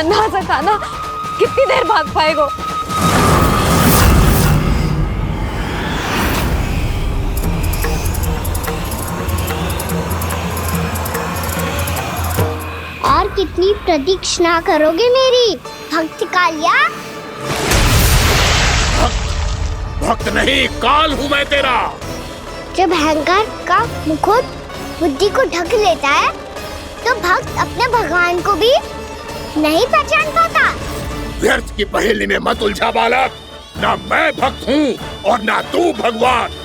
नन्हा सा कान्हा कितनी देर भाग पाएगा? और कितनी प्रतीक्षा करोगे मेरी भक्त कालिया? भक्त नहीं, काल हूँ मैं तेरा। जब अहंकार का मुकुट बुद्धि को ढक लेता है तो भक्त अपने भगवान को भी नहीं पहचान पाता। व्यर्थ की पहेली में मत उलझा बालक। ना मैं भक्त हूँ और ना तू भगवान।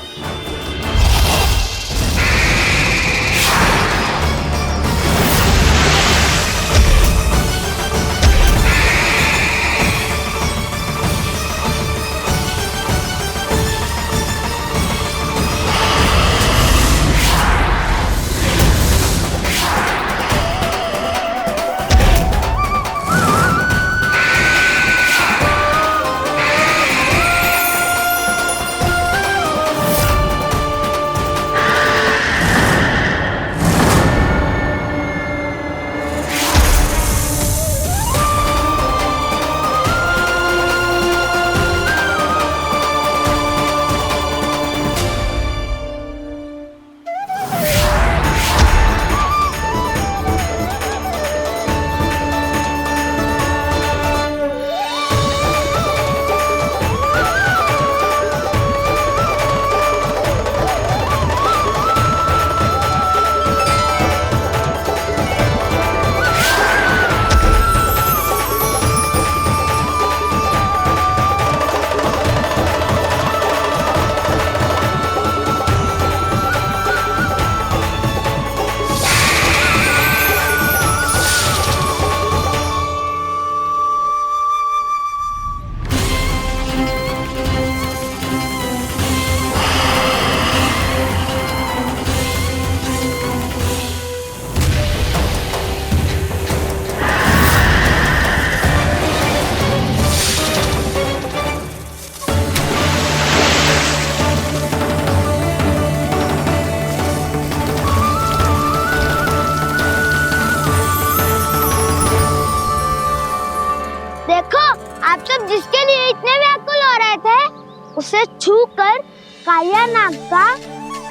जिसके लिए इतने व्याकुल हो रहे थे, उसे छूकर कालिया नाग का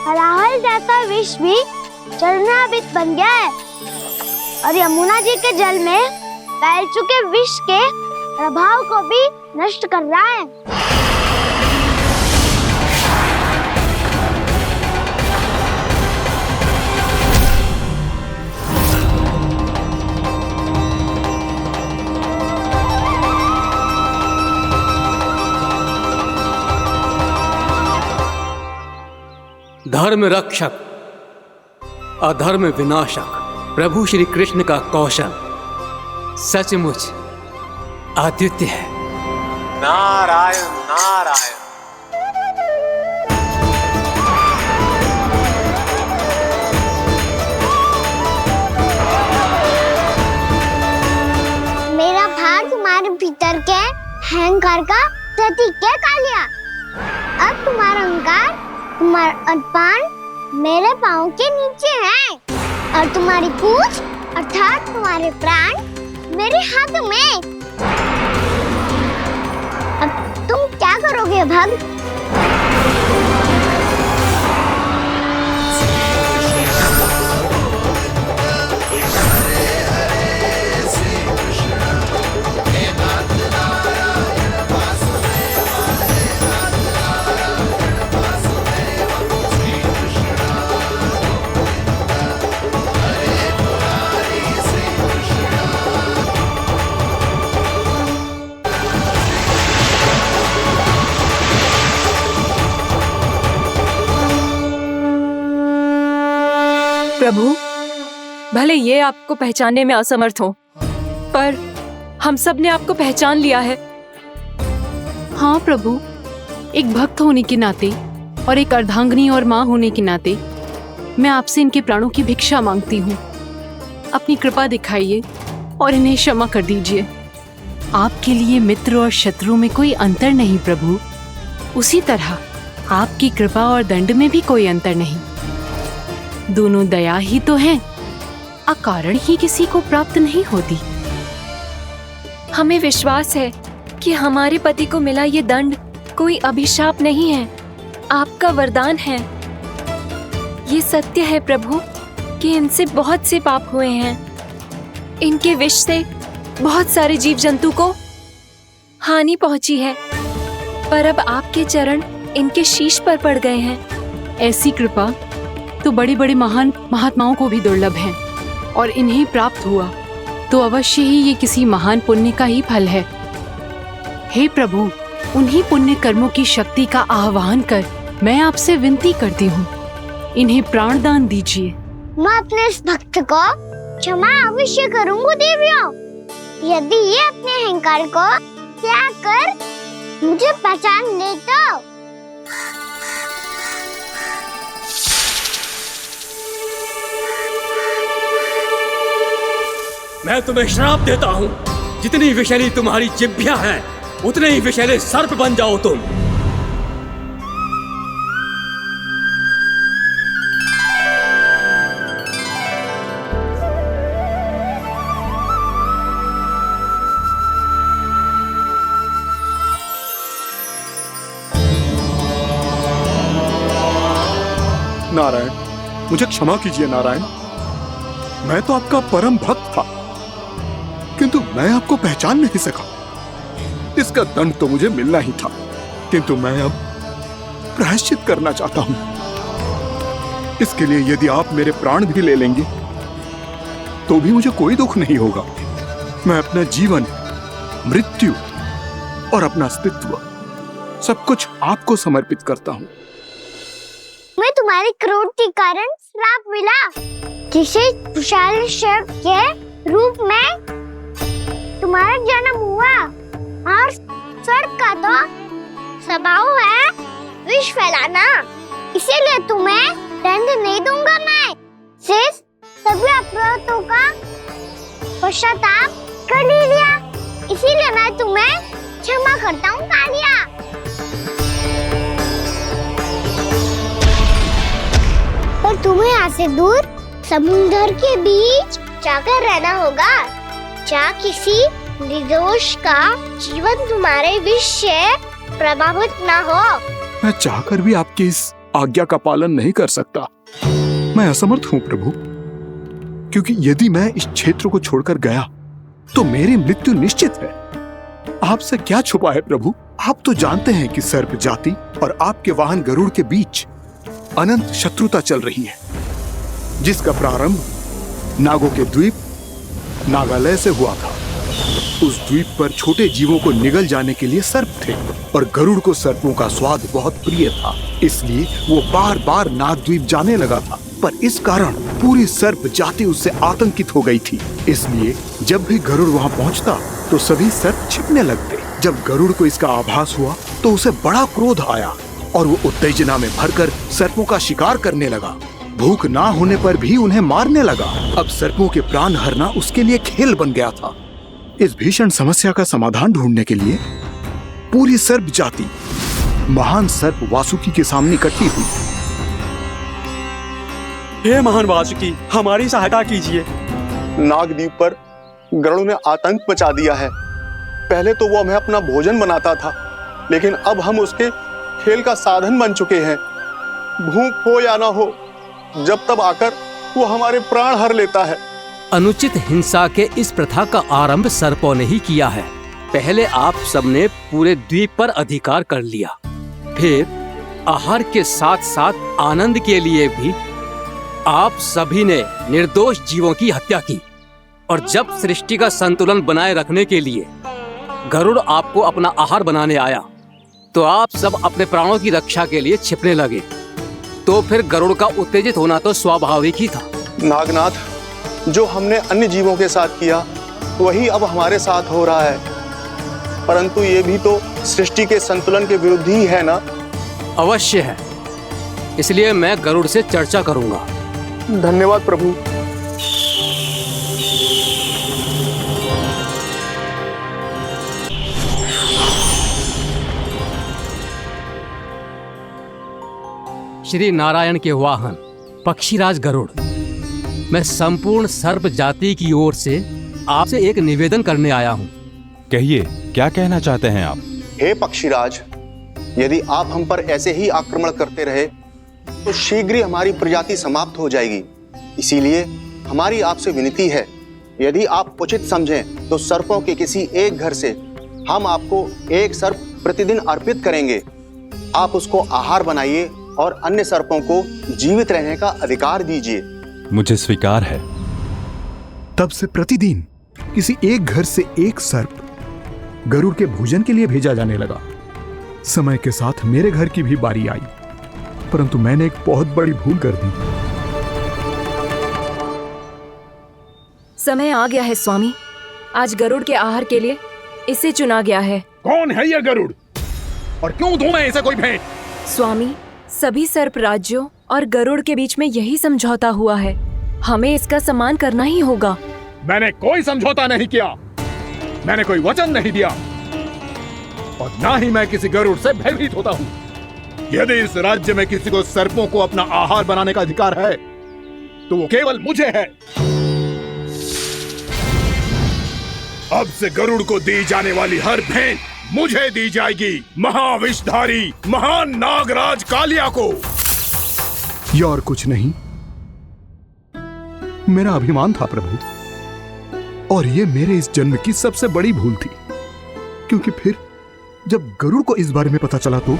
हलाहल जैसा विष भी चरणामृत बन गया है और यमुना जी के जल में फैल चुके विष के प्रभाव को भी नष्ट कर रहा है। धर्म रक्षक, अधर्म विनाशक प्रभु श्री कृष्ण का कौशल सचमुच अद्वितीय है। नारायण नारायण। मेरा भार तुम्हारे भीतर के अहंकार का प्रतीक है कालिया। अब तुम्हारा अहंकार, तुम्हारा अरपान मेरे पाँव के नीचे है और तुम्हारी पूंछ अर्थात तुम्हारे प्राण मेरे हाथ में। अब तुम क्या करोगे भक्त? प्रभु, भले ये आपको पहचानने में असमर्थ हो, पर हम सब ने आपको पहचान लिया है। हाँ प्रभु, एक भक्त होने के नाते और एक अर्धांगिनी और माँ होने के नाते मैं आपसे इनके प्राणों की भिक्षा मांगती हूँ। अपनी कृपा दिखाइए और इन्हें क्षमा कर दीजिए। आपके लिए मित्र और शत्रु में कोई अंतर नहीं प्रभु। उसी तरह आपकी कृपा और दंड में भी कोई अंतर नहीं। दोनों दया ही तो हैं, अकारण ही किसी को प्राप्त नहीं होती। हमें विश्वास है कि हमारे पति को मिला ये दंड कोई अभिशाप नहीं है, आपका वरदान है। ये सत्य है प्रभु कि इनसे बहुत से पाप हुए हैं। इनके विष से बहुत सारे जीव जंतु को हानि पहुंची है, पर अब आपके चरण इनके शीश पर पड़ गए हैं। ऐसी कृपा तो बड़े बड़े महान महात्माओं को भी दुर्लभ है, और इन्हें प्राप्त हुआ तो अवश्य ही ये किसी महान पुण्य का ही फल है। हे प्रभु, उन्हीं पुण्य कर्मों की शक्ति का आह्वान कर मैं आपसे विनती करती हूँ, इन्हें प्राण दान दीजिए। मैं अपने इस भक्त को क्षमा अवश्य करूंगी देवियों, यदि ये अपने अहंकार को त्याग कर मुझे पहचान ले तो। मैं तुम्हें श्राप देता हूँ, जितनी विषैली तुम्हारी जिह्वा है उतने ही विषैले सर्प बन जाओ तुम। नारायण, मुझे क्षमा कीजिए नारायण। मैं तो आपका परम भक्त था, किंतु मैं आपको पहचान नहीं सका। इसका दंड तो मुझे मिलना ही था, किंतु मैं अब प्रायश्चित करना चाहता हूं। इसके लिए यदि आप मेरे प्राण भी ले लेंगे तो भी मुझे कोई दुख नहीं होगा। मैं अपना जीवन, मृत्यु और अपना अस्तित्व सब कुछ आपको समर्पित करता हूं। मैं तुम्हारे क्रोध के कारण श्राप मिला, जिसे विशाल सर्प के रूप में तुम्हारा जन्म हुआ, और सर्प का तो स्वभाव है विष फैलाना, इसीलिए तुम्हें दंड नहीं दूंगा। मैं सिर्फ सभी अपराधों का पश्चाताप कर लिया, इसीलिए मैं तुम्हें क्षमा करता हूँ कालिया। पर तुम्हें यहाँ से दूर समुद्र के बीच जाकर रहना होगा, जहाँ किसी निर्दोष का जीवन तुम्हारे विष से प्रभावित ना हो। मैं चाहकर भी आपकी इस आज्ञा का पालन नहीं कर सकता। मैं असमर्थ हूँ प्रभु, क्योंकि यदि मैं इस क्षेत्र को छोड़कर गया तो मेरी मृत्यु निश्चित है। आपसे क्या छुपा है प्रभु? आप तो जानते हैं कि सर्प जाति और आपके वाहन गरुड़ के बीच अनंत शत्रुता चल रही है, जिसका प्रारंभ नागों के द्वीप नागालय से हुआ था। उस द्वीप पर छोटे जीवों को निगल जाने के लिए सर्प थे, और गरुड़ को सर्पों का स्वाद बहुत प्रिय था, इसलिए वो बार बार नागद्वीप जाने लगा था। पर इस कारण पूरी सर्प जाति उससे आतंकित हो गई थी, इसलिए जब भी गरुड़ वहां पहुंचता तो सभी सर्प छिपने लगते। जब गरुड़ को इसका आभास हुआ तो उसे बड़ा क्रोध आया, और वो उत्तेजना में भरकर सर्पों का शिकार करने लगा। भूख ना होने पर भी उन्हें मारने लगा। अब सर्पों के प्राण हरना उसके लिए खेल बन गया था। इस भीषण समस्या का समाधान ढूंढने के लिए पूरी सर्प जाति महान सर्प वासुकी के सामने इकट्ठी हुई। हे महान वासुकी, हमारी सहायता कीजिए। नागद्वीप पर गरुड़ ने आतंक मचा दिया है। पहले तो वो हमें अपना भोजन बनाता था, लेकिन अब हम उसके खेल का साधन बन चुके हैं। भूख हो या ना हो, जब तब आकर वो हमारे प्राण हर लेता है। अनुचित हिंसा के इस प्रथा का आरंभ सर्पों ने ही किया है। पहले आप सबने पूरे द्वीप पर अधिकार कर लिया, फिर आहार के साथ साथ आनंद के लिए भी आप सभी ने निर्दोष जीवों की हत्या की। और जब सृष्टि का संतुलन बनाए रखने के लिए गरुड़ आपको अपना आहार बनाने आया, तो आप सब अपने प्राणों की रक्षा के लिए छिपने लगे। तो फिर गरुड़ का उत्तेजित होना तो स्वाभाविक ही था। नागनाथ, जो हमने अन्य जीवों के साथ किया वही अब हमारे साथ हो रहा है, परंतु ये भी तो सृष्टि के संतुलन के विरुद्ध ही है ना? अवश्य है, इसलिए मैं गरुड़ से चर्चा करूंगा। धन्यवाद प्रभु। श्री नारायण के वाहन पक्षीराज गरुड़, मैं संपूर्ण सर्प जाति की ओर से आपसे एक निवेदन करने आया हूं। कहिए, क्या कहना चाहते हैं आप? हे पक्षीराज, यदि आप हम पर ऐसे ही आक्रमण करते रहे तो शीघ्र ही हमारी प्रजाति समाप्त हो जाएगी। इसीलिए हमारी आपसे विनती है, यदि आप उचित समझें तो सर्पों के किसी एक घर से हम आपको एक सर्प प्रतिदिन अर्पित करेंगे। आप उसको आहार बनाइए और अन्य सर्पों को जीवित रहने का अधिकार दीजिए। मुझे स्वीकार है। तब से प्रतिदिन किसी एक घर से एक सर्प गरुड़ के भोजन के लिए भेजा जाने लगा। समय के साथ मेरे घर की भी बारी आई, परंतु मैंने एक बहुत बड़ी भूल कर दी। समय आ गया है स्वामी, आज गरुड़ के आहार के लिए इसे चुना गया है। कौन है यह गरुड़ और क्यों दूं मैं इसे कोई भेंट? स्वामी, सभी सर्प राज्यों और गरुड़ के बीच में यही समझौता हुआ है, हमें इसका सम्मान करना ही होगा। मैंने कोई समझौता नहीं किया, मैंने कोई वचन नहीं दिया और ना ही मैं किसी गरुड़ से भयभीत होता हूँ। यदि इस राज्य में किसी को सर्पों को अपना आहार बनाने का अधिकार है तो वो केवल मुझे है। अब से गरुड़ को दी जाने वाली हर भेंट मुझे दी जाएगी, महाविषधारी महान नागराज कालिया को। ये और कुछ नहीं, मेरा अभिमान था प्रभु, और ये मेरे इस जन्म की सबसे बड़ी भूल थी, क्योंकि फिर जब गरुड़ को इस बारे में पता चला तो।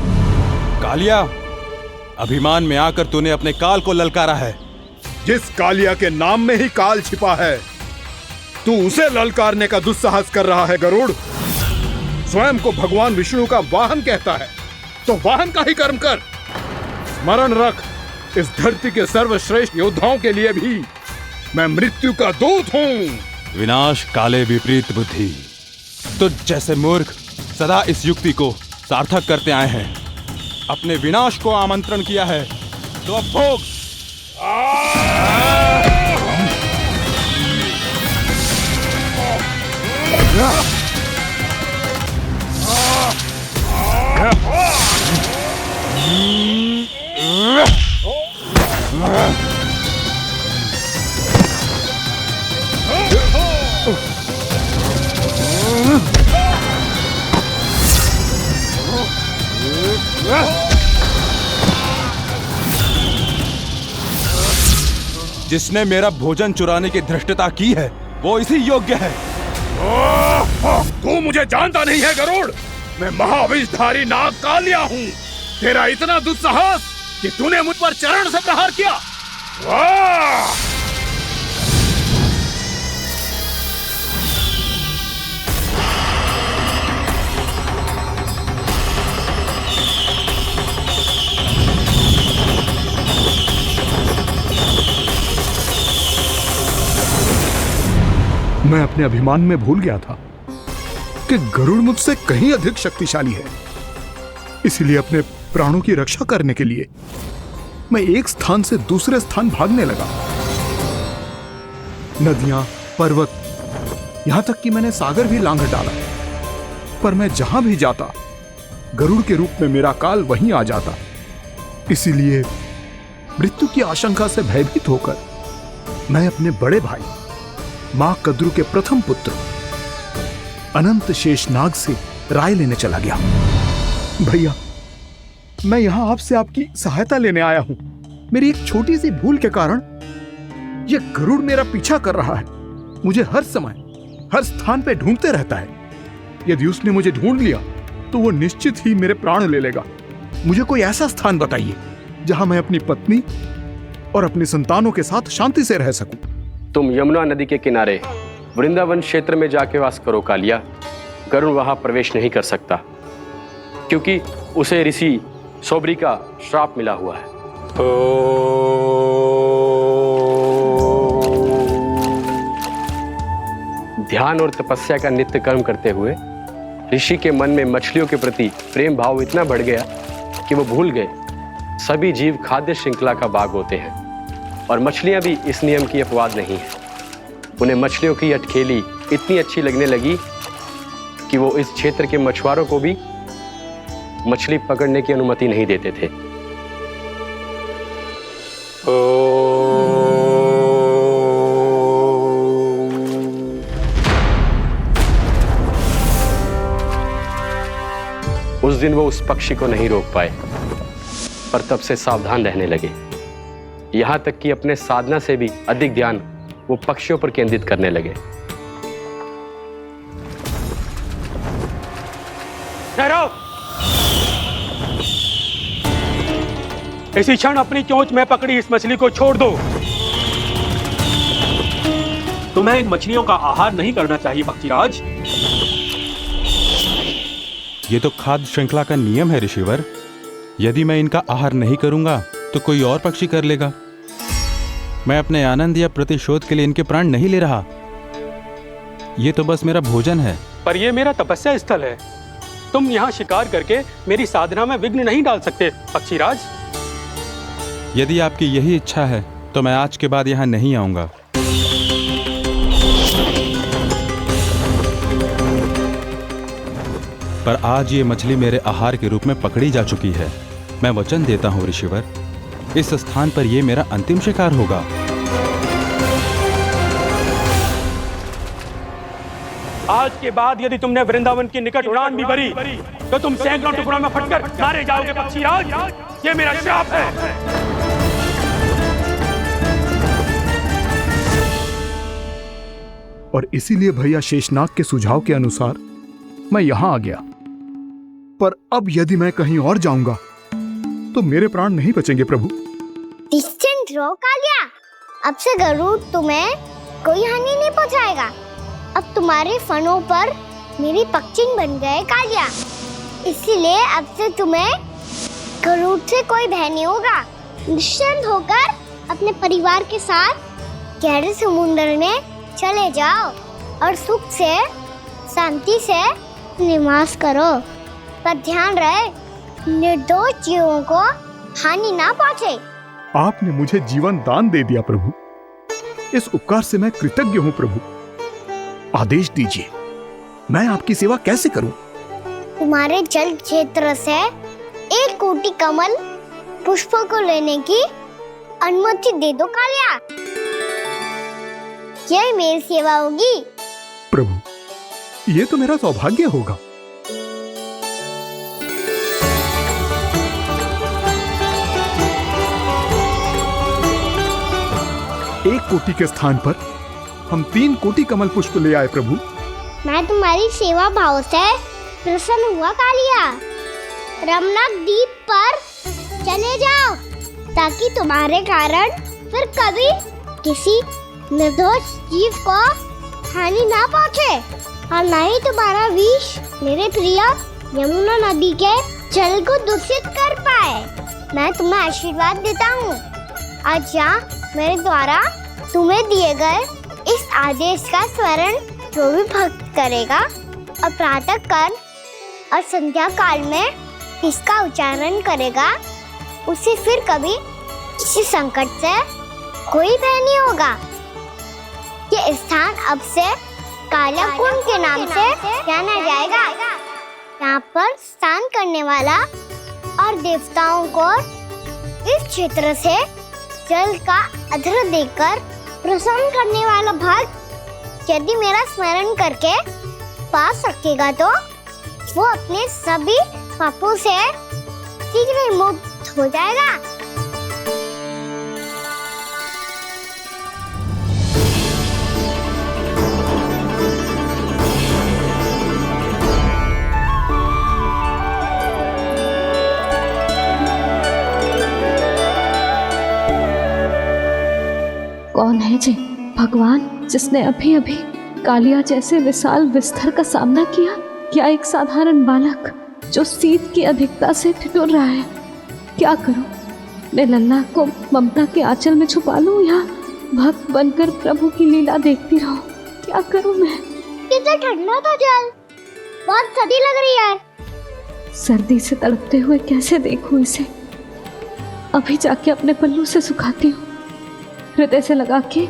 कालिया, अभिमान में आकर तूने अपने काल को ललकारा है। जिस कालिया के नाम में ही काल छिपा है, तू उसे ललकारने का दुस्साहस कर रहा है। गरुड़ स्वयं को भगवान विष्णु का वाहन कहता है, तो वाहन का ही कर्म कर। स्मरण रख, इस धरती के सर्वश्रेष्ठ योद्धाओं के लिए भी मैं मृत्यु का दूत हूँ। विनाश काले विपरीत बुद्धि। तो जैसे मूर्ख सदा इस युक्ति को सार्थक करते आए हैं, अपने विनाश को आमंत्रण किया है, तो अब भोग। जिसने मेरा भोजन चुराने की धृष्टता की है वो इसी योग्य है। तू मुझे जानता नहीं है गरुड़, मैं महाविषधारी नाग कालिया हूँ। तेरा इतना दुस्साहस कि तूने मुझ पर चरण से प्रहार किया। वाह! मैं अपने अभिमान में भूल गया था कि गरुड़ मुझसे कहीं अधिक शक्तिशाली है। इसलिए अपने प्राणों की रक्षा करने के लिए मैं एक स्थान से दूसरे स्थान भागने लगा। नदियां, पर्वत, यहां तक कि मैंने सागर भी लांघ डाला, पर मैं जहां भी जाता गरुड़ के रूप में मेरा काल वहीं आ जाता। इसीलिए मृत्यु की आशंका से भयभीत होकर मैं अपने बड़े भाई मां कद्रू के प्रथम पुत्र अनंत शेषनाग से राय लेने चला गया। भैया, मैं यहां आपसे आपकी सहायता लेने आया हूं। मेरी एक छोटी सी भूल के कारण यह गरुड़ मेरा पीछा कर रहा है, मुझे हर समय हर स्थान पे ढूंढते रहता है। यदि उसने मुझे ढूंढ लिया तो वो निश्चित ही मेरे प्राण ले लेगा। मुझे कोई ऐसा स्थान बताइए जहां मैं अपनी पत्नी और अपनी संतानों के साथ शांति से रह सकूं। तुम यमुना नदी के किनारे वृंदावन क्षेत्र में जाके वास करो कालिया। गरुड़ वहां प्रवेश नहीं कर सकता, क्योंकि उसे ऋषि सोबरी का श्राप मिला हुआ है। ध्यान और तपस्या का नित्य कर्म करते हुए ऋषि के मन में मछलियों के प्रति प्रेम भाव इतना बढ़ गया कि वो भूल गए सभी जीव खाद्य श्रृंखला का भाग होते हैं, और मछलियां भी इस नियम की अपवाद नहीं है। उन्हें मछलियों की अटखेली इतनी अच्छी लगने लगी कि वो इस क्षेत्र के मछुआरों को भी मछली पकड़ने की अनुमति नहीं देते थे। उस दिन वो उस पक्षी को नहीं रोक पाए, पर तब से सावधान रहने लगे। यहां तक कि अपने साधना से भी अधिक ध्यान वो पक्षियों पर केंद्रित करने लगे। ठहरो! इसी क्षण अपनी चोंच में पकड़ी इस मछली को छोड़ दो। तुम्हें इन मछलियों का आहार नहीं करना चाहिए पक्षीराज। ये तो खाद्य श्रृंखला का नियम है ऋषिवर। यदि मैं इनका आहार नहीं करूंगा तो कोई और पक्षी कर लेगा। मैं अपने आनंद या प्रतिशोध के लिए इनके प्राण नहीं ले रहा। ये तो बस मेरा भोजन है। पर यह मेरा तपस्या स्थल है। तुम यहाँ शिकार करके मेरी साधना में विघ्न नहीं डाल सकते पक्षीराज। यदि आपकी यही इच्छा है तो मैं आज के बाद यहाँ नहीं आऊंगा। पर आज ये मछली मेरे आहार के रूप में पकड़ी जा चुकी है। मैं वचन देता हूँ ऋषिवर, इस स्थान पर यह मेरा अंतिम शिकार होगा। आज के बाद यदि तुमने वृंदावन की निकट उड़ान भी भरी तो तुम सैकड़ों टुकड़ों में फटकर मारे जाओगे पक्षीराज। ये मेरा श्राप है। और इसीलिए भैया शेषनाग के सुझाव के अनुसार मैं यहां आ गया। पर अब यदि मैं कहीं और जाऊंगा तो मेरे प्राण नहीं बचेंगे प्रभु। निश्चिंत रहो कालिया, अब से गरुड़ तुम्हें कोई हानि नहीं पहुंचाएगा। अब तुम्हारे फनों पर मेरी पक्षिन बन गए कालिया, इसीलिए अब से तुम्हें गरुड़ से कोई भय नहीं होगा। निश्चिंत होकर अपने परिवार के साथ गहरे समुद्र में चले जाओ और सुख से शांति से निवास करो। पर ध्यान रहे निर्दोष जीवों को हानि ना पहुंचे। आपने मुझे जीवन दान दे दिया प्रभु, इस उपकार से मैं कृतज्ञ हूँ प्रभु। आदेश दीजिए, मैं आपकी सेवा कैसे करूं? तुम्हारे जल क्षेत्र से 1 कोटि कमल पुष्पों को लेने की अनुमति दे दो कालिया। यही मेरी सेवा होगी प्रभु। ये तो मेरा सौभाग्य होगा। एक कोटि के स्थान पर हम 3 कोटि कमल पुष्प ले आए प्रभु। मैं तुम्हारी सेवा भाव से प्रसन्न हुआ कालिया। रमणक द्वीप पर चले जाओ ताकि तुम्हारे कारण फिर कभी किसी निर्दोष जीव को हानि ना पहुंचे और न ही तुम्हारा विष मेरे प्रिय यमुना नदी के जल को दूषित कर पाए। मैं तुम्हें आशीर्वाद देता हूँ। आज यहाँ मेरे द्वारा तुम्हें दिए गए इस आदेश का स्मरण जो भी भक्त करेगा और प्रातः काल और संध्या काल में इसका उच्चारण करेगा, उसे फिर कभी किसी संकट से कोई भय नहीं होगा। ये स्थान अब से काला कुंड के नाम से जाना जाएगा। यहाँ पर स्नान करने वाला और देवताओं को इस क्षेत्र से जल का अर्घ्य देकर प्रसन्न करने वाला भक्त यदि मेरा स्मरण करके पा सकेगा तो वो अपने सभी पापों से शीघ्र ही मुक्त हो जाएगा। कौन है जी भगवान जिसने अभी अभी कालिया जैसे विशाल विस्तर का सामना किया? क्या एक साधारण बालक जो शीत की अधिकता से ठिठुर रहा है? क्या करूं? मैं लल्ला को ममता के आंचल में छुपा लूं या भक्त बनकर प्रभु की लीला देखती रहूं? क्या करूं मैं? कितना ठंडा था जल, बहुत सर्दी लग रही है। सर्दी से तड़पते हुए कैसे देखूं इसे? अभी जाके अपने पल्लू से सुखाती हूँ। हृदय से लगा के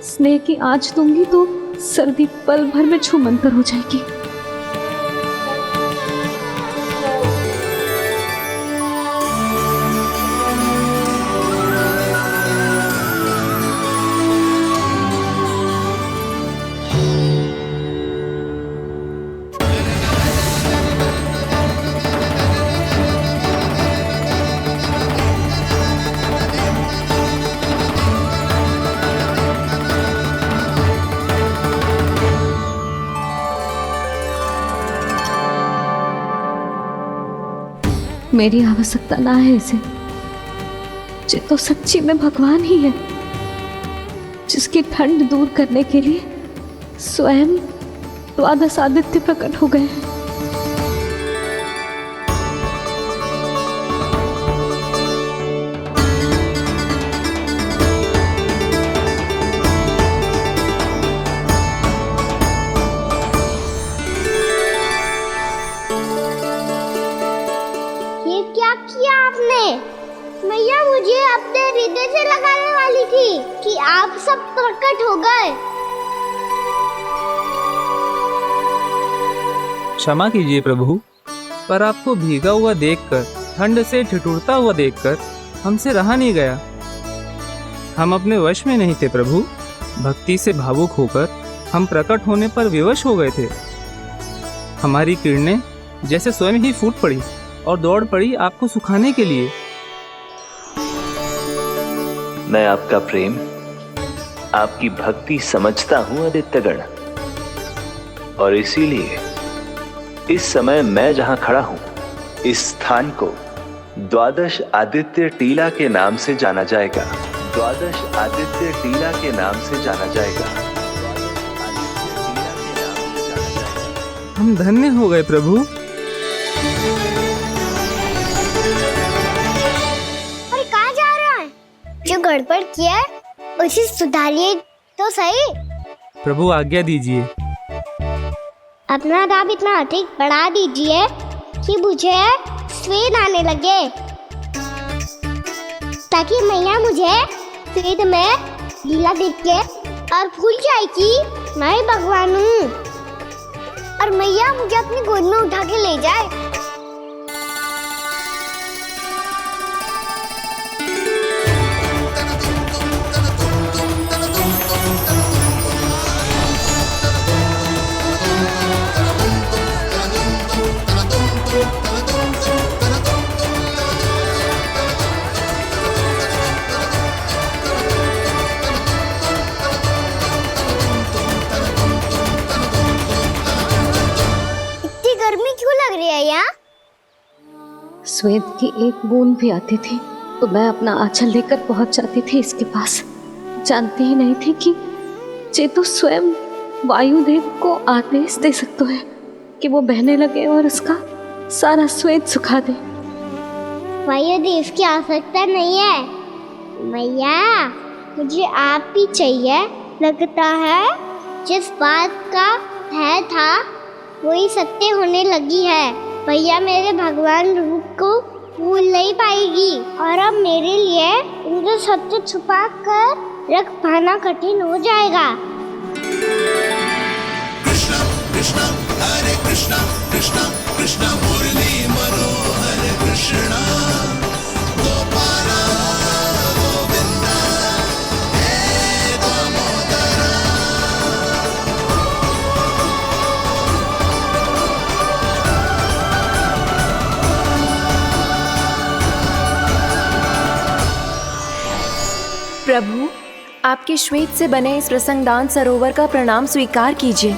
स्नेह की आंच दूंगी तो सर्दी पल भर में छूमंतर हो जाएगी। मेरी आवश्यकता ना है इसे। ये तो सच्ची में भगवान ही है, जिसकी ठंड दूर करने के लिए स्वयं द्वादश आदित्य प्रकट हो गए हैं। ये क्या किया आपने? मैया मुझे अपने हृदय से लगाने वाली थी कि आप सब प्रकट हो गए। क्षमा कीजिए प्रभु, पर आपको भीगा हुआ देखकर, ठंड से ठिठुरता हुआ देखकर हमसे रहा नहीं गया। हम अपने वश में नहीं थे प्रभु। भक्ति से भावुक होकर हम प्रकट होने पर विवश हो गए थे। हमारी किरणें जैसे स्वयं ही फूट पड़ी और दौड़ पड़ी आपको सुखाने के लिए। मैं आपका प्रेम, आपकी भक्ति समझता हूं आदित्यगण, और इसीलिए इस समय मैं जहां खड़ा हूं, इस स्थान को द्वादश आदित्य टीला के नाम से जाना जाएगा। द्वादश आदित्य टीला के नाम से जाना जाएगा। हम धन्य हो गए प्रभु। अरे कहाँ जा रहा है? जो गड़बड़ किया है उसे सुधारिए तो सही। प्रभु आज्ञा दीजिए। अपना दाब इतना अधिक बढ़ा दीजिए कि मुझे स्वेद आने लगे, ताकि मैया मुझे स्वेद में लीला देख के और भूल जाए कि मैं भगवान हूँ, और मैया मुझे अपनी गोद में उठा के ले जाए। श्वेत की एक बूंद भी आती थी तो मैं अपना आंचल लेकर पहुंच जाती थी इसके पास। जानती ही नहीं थी कि चेतु स्वयं वायुदेव को आदेश दे सकता है कि वो बहने लगे और उसका सारा श्वेत सुखा दे। वायुदेव की आवश्यकता नहीं है मैया, मुझे आप ही चाहिए। लगता है जिस बात का भय था वही सत्य होने लगी है। भैया मेरे भगवान रूप को भूल नहीं पाएगी, और अब मेरे लिए उनके सत्य छुपा कर रख पाना कठिन हो जाएगा। कृष्णा कृष्णा हरे कृष्णा कृष्णा कृष्णा मुरली मनोहर कृष्णा गोपाला गोविंदा हे दामोदरा। प्रभु, आपके श्वेत से बने इस प्रसंगदान सरोवर का प्रणाम स्वीकार कीजिए।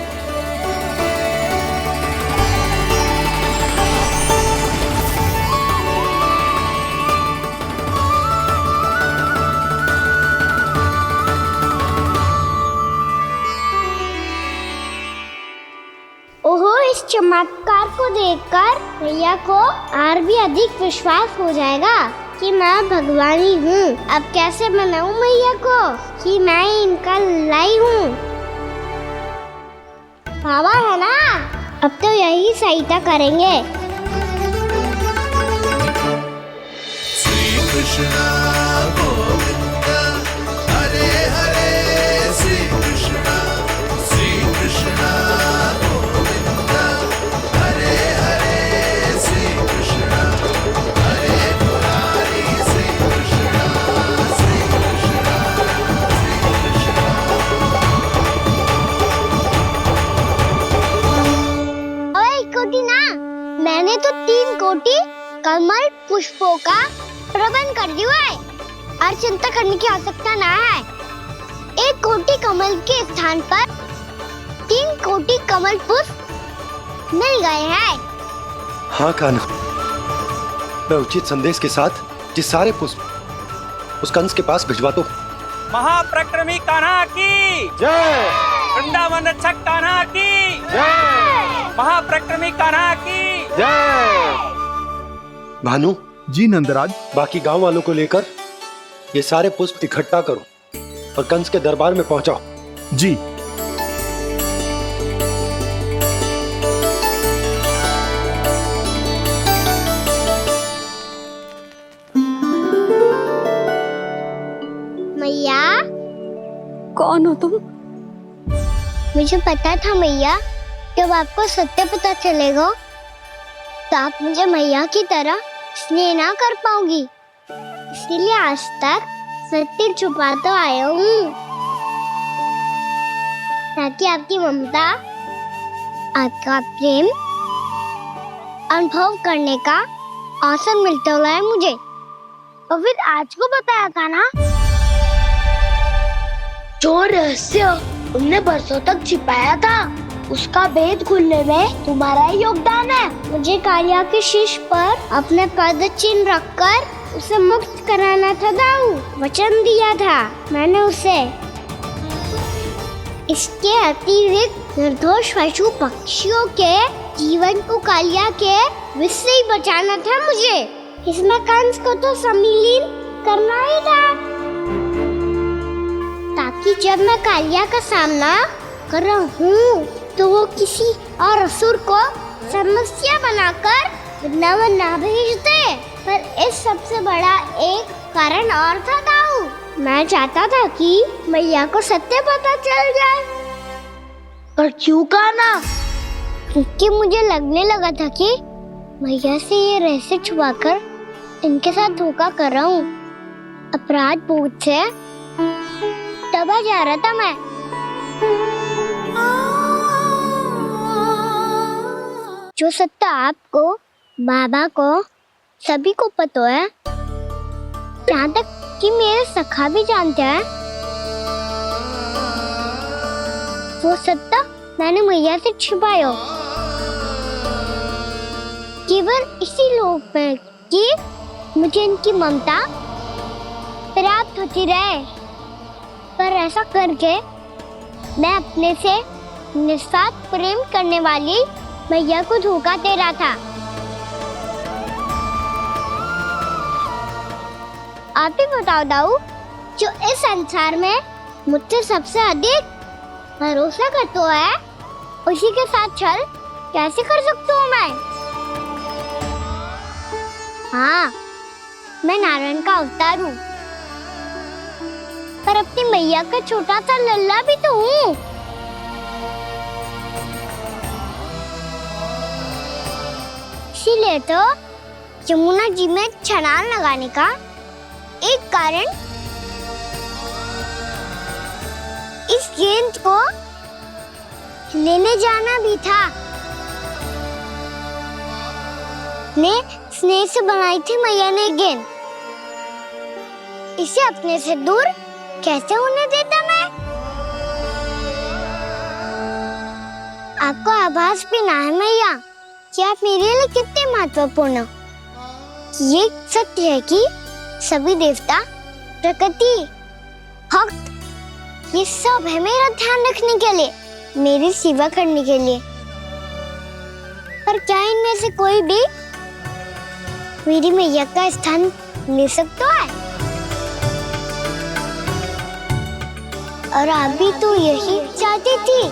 ओहो, इस चमत्कार को देखकर भैया को और भी अधिक विश्वास हो जाएगा कि मैं भगवानी हूँ। अब कैसे मनाऊं मैया को कि मैं इनका लाई हूँ। बाबा है ना, अब तो यही सहायता करेंगे। श्री कृष्णा गोविंदा हरे हरे श्री कृष्णा गोविंदा हरे हरे श्री कृष्णा हरे मुरारी श्री कृष्णा श्री कृष्णा श्री कृष्णा। ओए कोटि ना, मैंने तो 3 कोटि कमल पुष्पों का प्रबंध कर दिया है और चिंता करने की आवश्यकता ना है। 1 कोटि कमल के स्थान पर 3 कोटि कमल पुष्प मिल गए हैं। हाँ कान्हा, मैं उचित संदेश के साथ ये सारे पुष्प उस कंस के पास भिजवाता हूँ। महाप्रक्रमी कान्हा की जय। वृंदावन रक्षक कान्हा की जय। महाप्रक्रमी कान्हा की जय। भानु जी नंदराज, बाकी गांव वालों को लेकर ये सारे पुष्प इकट्ठा करो और कंस के दरबार में पहुंचाओ। जी। मैया, कौन हो तुम? मुझे पता था मैया, जब आपको सत्य पता चलेगा तो आप मुझे मैया की तरह स्नेह ना कर पाओगी, इसलिए आज तक सत्य छुपा तो आया हूँ, ताकि आपकी ममता, आपका प्रेम अनुभव करने का अवसर मिलता रहा है मुझे। और फिर आज को बताया था ना, जो रहस्य तुमने बरसों तक छिपाया था, उसका भेद खुलने में तुम्हारा ही योगदान है। मुझे कालिया के शीश पर अपने पद चिन्ह रखकर उसे मुक्त कराना था दाऊ, वचन दिया था मैंने उसे। इसके अतिरिक्त निर्दोष पशु पक्षियों के जीवन को कालिया के विष से ही बचाना था मुझे। इसमें कंस को तो सम्मिलित करना ही था, ताकि जब मैं कालिया का सामना कर रहा हूँ तो वो किसी और असुर को समस्या बनाकर वृंदावन ना भेज दे। पर इस सबसे बड़ा एक कारण और था दाऊ, मैं चाहता था कि मैया को सत्य पता चल जाए। पर क्यों कहा ना? क्योंकि मुझे लगने लगा था कि मैया से ये रहस्य छुपाकर इनके साथ धोखा कर रहा हूँ। अपराध बोझ से दबा जा रहा था मैं। जो सत्य आपको, बाबा को, सभी को पता है, यहाँ तक कि मेरे सखा भी जानते हैं, वो सत्य मैंने मैया से छिपाया केवल इसी लोक में कि मुझे इनकी ममता प्राप्त होती रहे। पर ऐसा करके मैं अपने से निस्वार्थ प्रेम करने वाली मैया को धोखा दे रहा था। आप ही बताओ दाऊ, जो इस संसार में मुझसे सबसे अधिक भरोसा करता है, उसी के साथ छल कैसे कर सकता हूँ मैं? हाँ, मैं नारायण का अवतार हूँ, पर अपनी मैया का छोटा सा लल्ला भी तो हूँ। इसीलिए तो यमुना जी में छलांग लगाने का एक कारण इस गेंद को लेने जाना भी था। स्नेह से बनाई थी मैया ने गेंद, इसे अपने से दूर कैसे होने देता मैं? आपको आभास भी ना है मैया कि आप मेरे लिए कितने महत्वपूर्ण हो। ये सत्य है कि सभी देवता, प्रकृति, भक्त, ये सब है मेरा ध्यान रखने के लिए, मेरी सेवा करने के लिए। पर क्या इनमें से कोई भी मेरी मैया का स्थान ले सकता है? और आप भी तो यही चाहती थी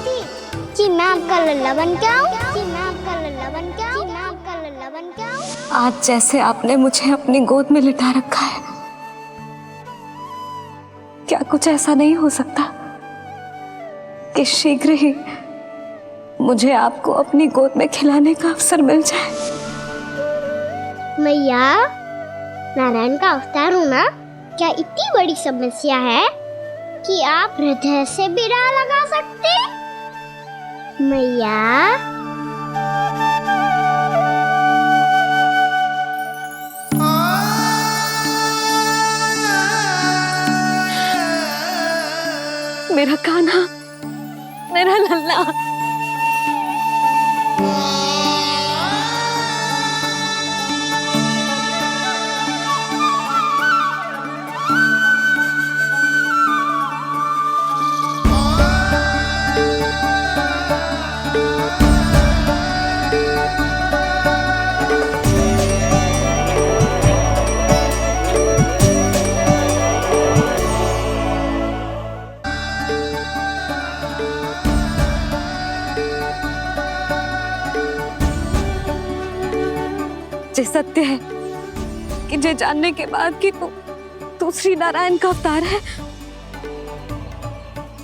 कि मैं आपका लल्ला बन के आऊं, आज जैसे आपने मुझे अपनी गोद में लिटा रखा है, क्या कुछ ऐसा नहीं हो सकता कि शीघ्र ही मुझे आपको अपनी गोद में खिलाने का अवसर मिल जाए? मैया, नारायण का अवतार होना क्या इतनी बड़ी समस्या है कि आप हृदय से भी राह लगा सकते? मैया, मेरा कान्हा, मेरा लल्ला। जे सत्य है कि जे जानने के बाद कि तू श्री नारायण का अवतार है,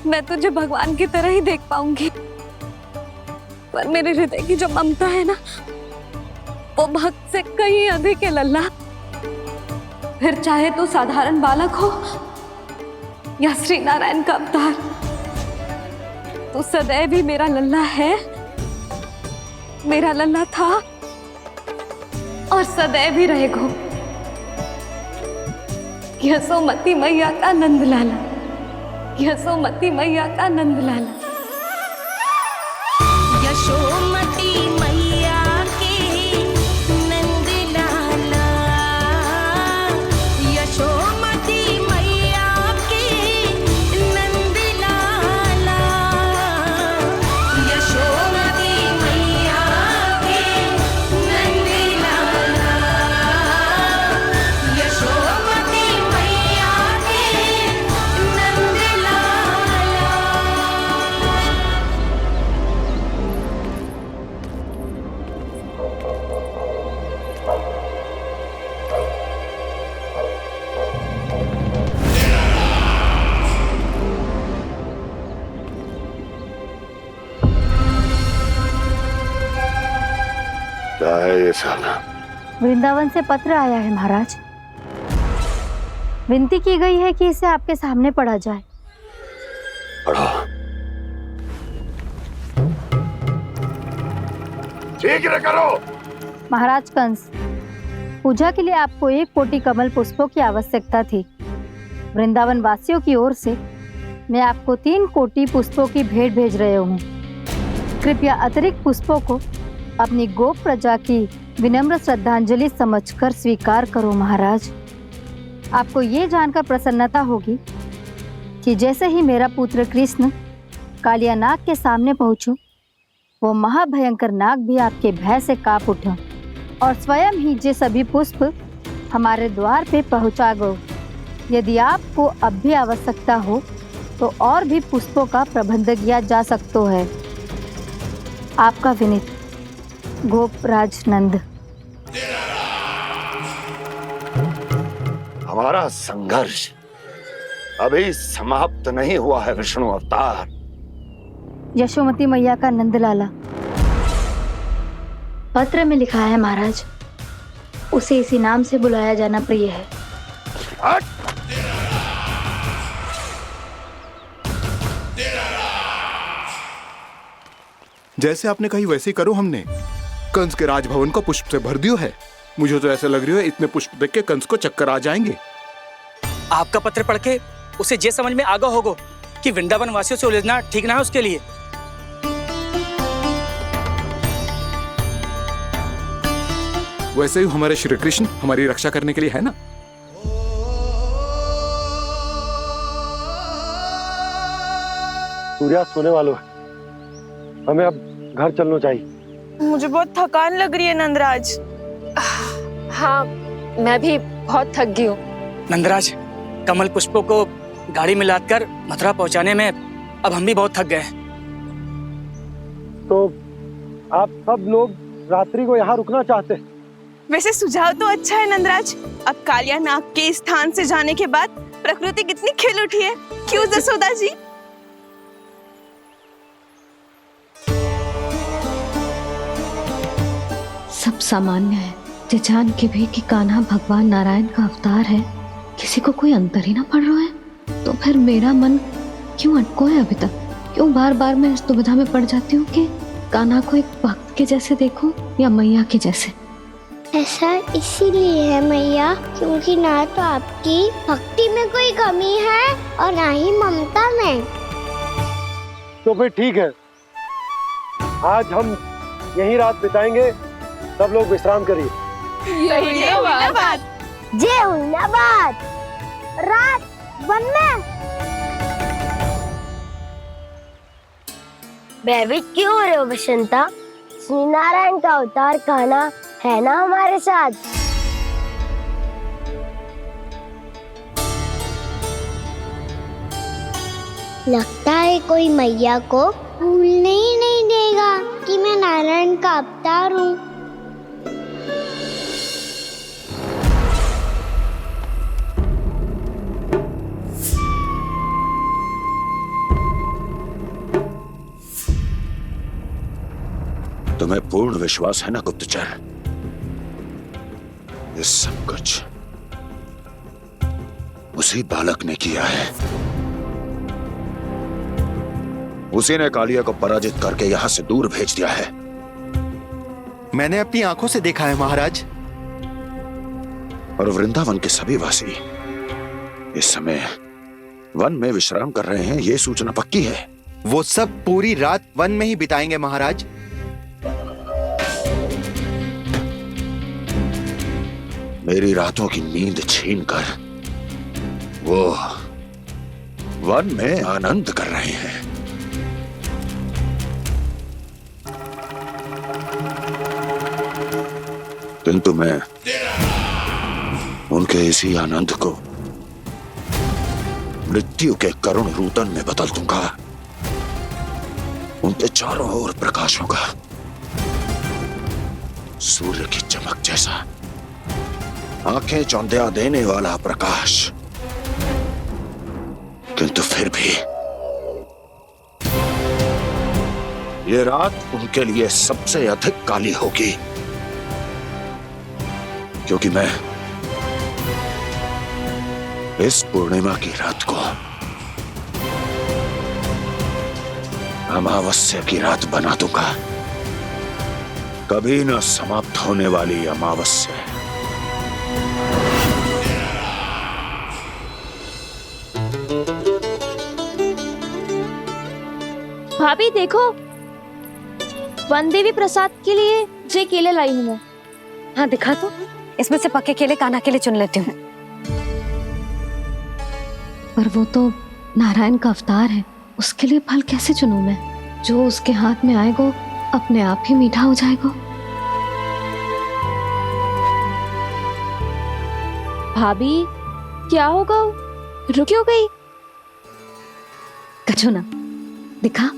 मैं तुझे भगवान की तरह ही देख पाऊंगी। पर मेरे हृदय की जो ममता है ना, वो भक्त से कहीं अधिक है लल्ला। फिर चाहे तू साधारण बालक हो या श्री नारायण का अवतार, तू सदैव ही मेरा लल्ला है, मेरा लल्ला था और सदैव ही रहेगा। यशोमती मैया का नंद लाला, यशोमती मैया का नंद लाला। यशोमती मैया के नंद लाला, यशोमती मैया के नंद लाला, यशोमती मैया के नंद लाला, यशोमती मैया के नंद लाला। क्या है ये सब? वृंदावन से पत्र आया है महाराज। विनती की गई है कि इसे आपके सामने पढ़ा जाए। पढ़ो। शीघ्र करो। महाराज कंस, पूजा के लिए आपको 1 कोटि कमल पुष्पों की आवश्यकता थी। वृंदावन वासियों की ओर से मैं आपको 3 कोटि पुष्पों की भेंट भेज रहे हूँ। कृपया अतिरिक्त पुष्पों को अपनी गोप प्रजा की विनम्र श्रद्धांजलि समझकर स्वीकार करो महाराज। आपको ये जानकर प्रसन्नता होगी कि जैसे ही मेरा पुत्र कृष्ण कालिया नाग के सामने पहुंचो, वो महाभयंकर नाग भी आपके भय से कांप उठा और स्वयं ही जे सभी पुष्प हमारे द्वार पे पहुंचा गो। यदि आपको अब भी आवश्यकता हो तो और भी पुष्पों का प्रबंध किया जा सकता है। आपका विनीत गोपराज नंद। हमारा संघर्ष अभी समाप्त नहीं हुआ है विष्णु अवतार। यशोमती मैया का नंदलाला। पत्र में लिखा है महाराज, उसे इसी नाम से बुलाया जाना प्रिय है। जैसे आपने कही वैसे ही करो। हमने कंस के राजभवन को पुष्प से भर दियो है। मुझे तो ऐसा लग रही है इतने पुष्प देख के कंस को चक्कर आ जाएंगे। आपका पत्र पढ़ के उसे ये समझ में आगा होगा कि वृंदावन वासियों से उलझना ठीक ना है उसके लिए। वैसे ही हमारे श्री कृष्ण हमारी रक्षा करने के लिए है ना। सूर्यास्त होने वाला है, हमें अब घर चलना चाहिए। मुझे बहुत थकान लग रही है नंदराज। हाँ, मैं भी बहुत थक गई हूँ। नंदराज, कमल पुष्पों को गाड़ी में लादकर मथुरा पहुंचाने में अब हम भी बहुत थक गए। तो आप सब लोग रात्रि को यहाँ रुकना चाहते हैं? वैसे सुझाव तो अच्छा है नंदराज। अब कालिया नाग के स्थान से जाने के बाद प्रकृति कितनी खिल उठी है, क्यों जसोदा जी? सब सामान्य है, ये जान के भी कि कान्हा भगवान नारायण का अवतार है, किसी को कोई अंतर ही ना पड़ रहा है। तो फिर मेरा मन क्यों अटको है अभी तक? क्यों बार बार मैं इस दुविधा में पड़ जाती हूँ कि कान्हा को एक भक्त के जैसे देखूं या मैया के जैसे? ऐसा इसीलिए है मैया क्योंकि ना तो आपकी भक्ति में कोई कमी है और ना ही ममता में। तो फिर ठीक है, आज हम यहीं रात बिताएंगे। सब लोग विश्राम करिए। जय हुइलाबाद। रात वन में भयभीत क्यों हो रहे हो बसंता? श्री नारायण का अवतार कान्हा है ना हमारे साथ। लगता है कोई मैया को भूलने ही नहीं देगा कि मैं नारायण का अवतार हूँ। तुम्हें पूर्ण विश्वास है ना गुप्तचर? ये सब कुछ उसी बालक ने किया है। उसी ने कालिया को पराजित करके यहां से दूर भेज दिया है। मैंने अपनी आंखों से देखा है महाराज। और वृंदावन के सभी वासी इस समय वन में विश्राम कर रहे हैं, ये सूचना पक्की है। वो सब पूरी रात वन में ही बिताएंगे महाराज। मेरी रातों की नींद छीनकर वो वन में आनंद कर रहे हैं। किंतु मैं उनके इसी आनंद को मृत्यु के करुण रूतन में बदल दूंगा। उनके चारों ओर प्रकाश होगा, सूर्य की चमक जैसा, आंखें चौंधिया देने वाला प्रकाश। किंतु फिर भी ये रात उनके लिए सबसे अधिक काली होगी, क्योंकि मैं इस पूर्णिमा की रात को अमावस्या की रात बना दूंगा, कभी न समाप्त होने वाली अमावस्या। भाभी देखो, वन देवी प्रसाद के लिए जे केले लाई हूँ मैं। हाँ दिखा तो, इसमें से पक्के केले कान्हा के लिए चुन लेती हूँ। पर वो तो नारायण का अवतार है, उसके लिए फल कैसे चुनूं मैं? जो उसके हाथ में आएगा अपने आप ही मीठा हो जाएगा। भाभी क्या होगा? रुक क्यों गई? कछू ना दिखा।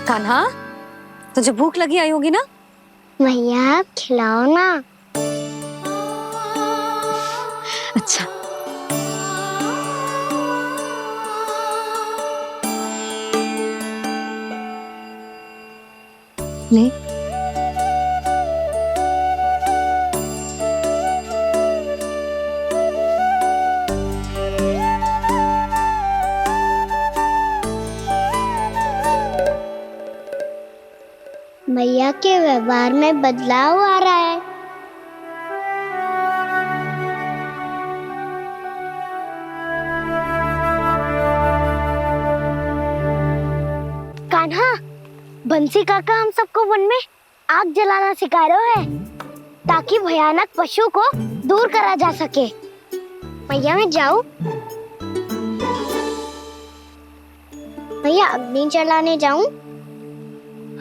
कान्हा, तुझे भूख लगी आई होगी ना? भैया खिलाओ ना। अच्छा। ले। भैया के व्यवहार में बदलाव आ रहा है। कान्हा, बंसी काका हम सबको वन में आग जलाना सिखा रहे हैं, ताकि भयानक पशु को दूर करा जा सके। भैया मैं जाऊं? भैया अग्नि जलाने जाऊं?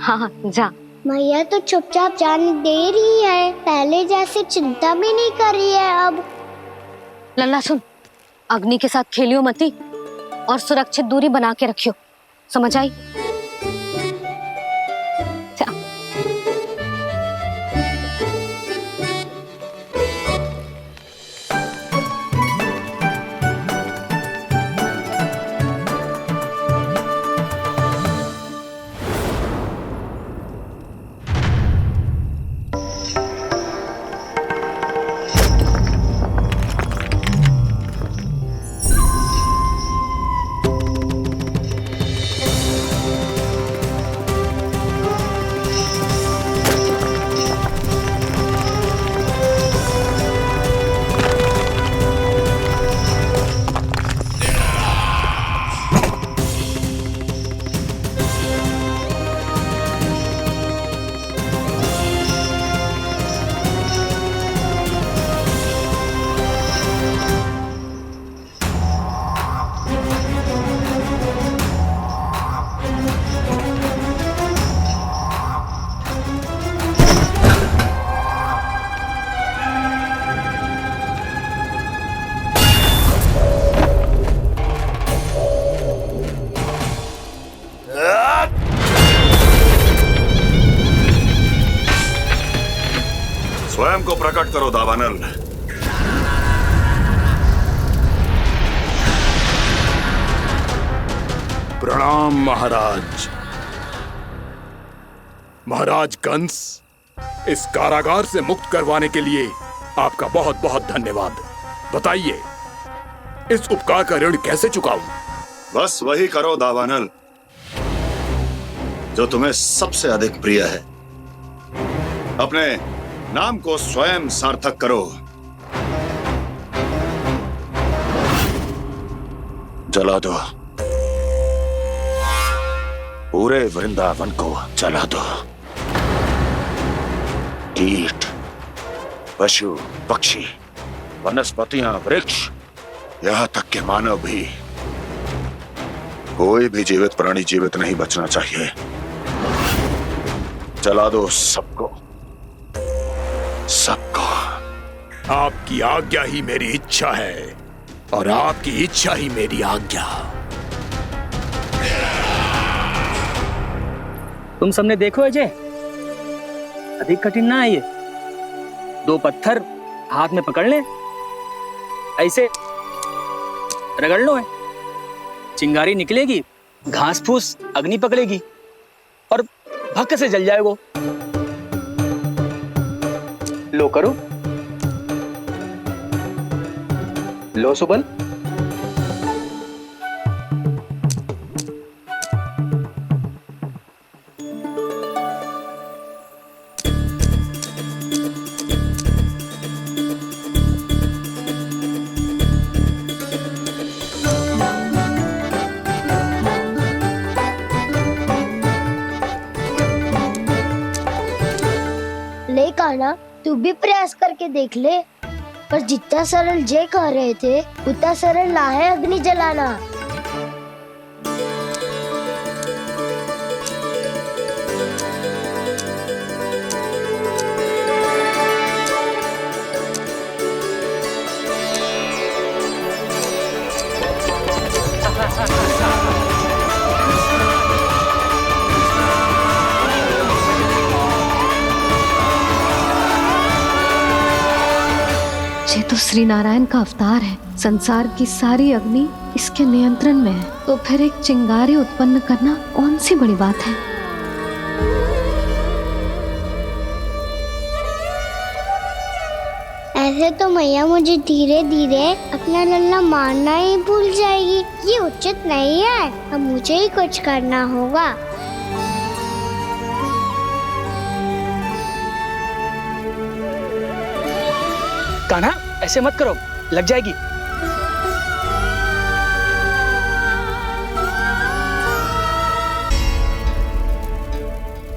हाँ जा। भैया तो चुपचाप जाने दे रही है, पहले जैसे चिंता भी नहीं कर रही है अब। लल्ला सुन, अग्नि के साथ खेलियो मती और सुरक्षित दूरी बना के रखियो, समझ आई? स्वयं को प्रकट करो दावानल। प्रणाम महाराज। महाराज कंस, इस कारागार से मुक्त करवाने के लिए आपका बहुत बहुत धन्यवाद। बताइए, इस उपकार का ऋण कैसे चुकाऊं? बस वही करो दावानल जो तुम्हें सबसे अधिक प्रिय है। अपने नाम को स्वयं सार्थक करो। जला दो, पूरे वृंदावन को जला दो। कीट, पशु, पक्षी, वनस्पतियां, वृक्ष, यहां तक के मानव भी, कोई भी जीवित प्राणी जीवित नहीं बचना चाहिए। जला दो सबको, सबको। आपकी आज्ञा ही मेरी इच्छा है और आपकी इच्छा ही मेरी आज्ञा। तुम सबने देखो अजय, अधिक कठिन ना है ये। 2 पत्थर हाथ में पकड़ ले, ऐसे रगड़ लो है, चिंगारी निकलेगी, घास फूस अग्नि पकड़ेगी और भक्क से जल जाएगा। लो करो, लो सुबल। ले कान्हा, तू भी प्रयास करके देख ले। पर जितना सरल जय कह रहे थे उतना सरल ना है अग्नि जलाना। ये तो श्री नारायण का अवतार है। संसार की सारी अग्नि इसके नियंत्रण में है, तो फिर एक चिंगारी उत्पन्न करना कौन सी बड़ी बात है। ऐसे तो मैया मुझे धीरे धीरे अपना लल्ला मारना ही भूल जाएगी। ये उचित नहीं है, अब मुझे ही कुछ करना होगा। कान्हा, ऐसे मत करो, लग जाएगी।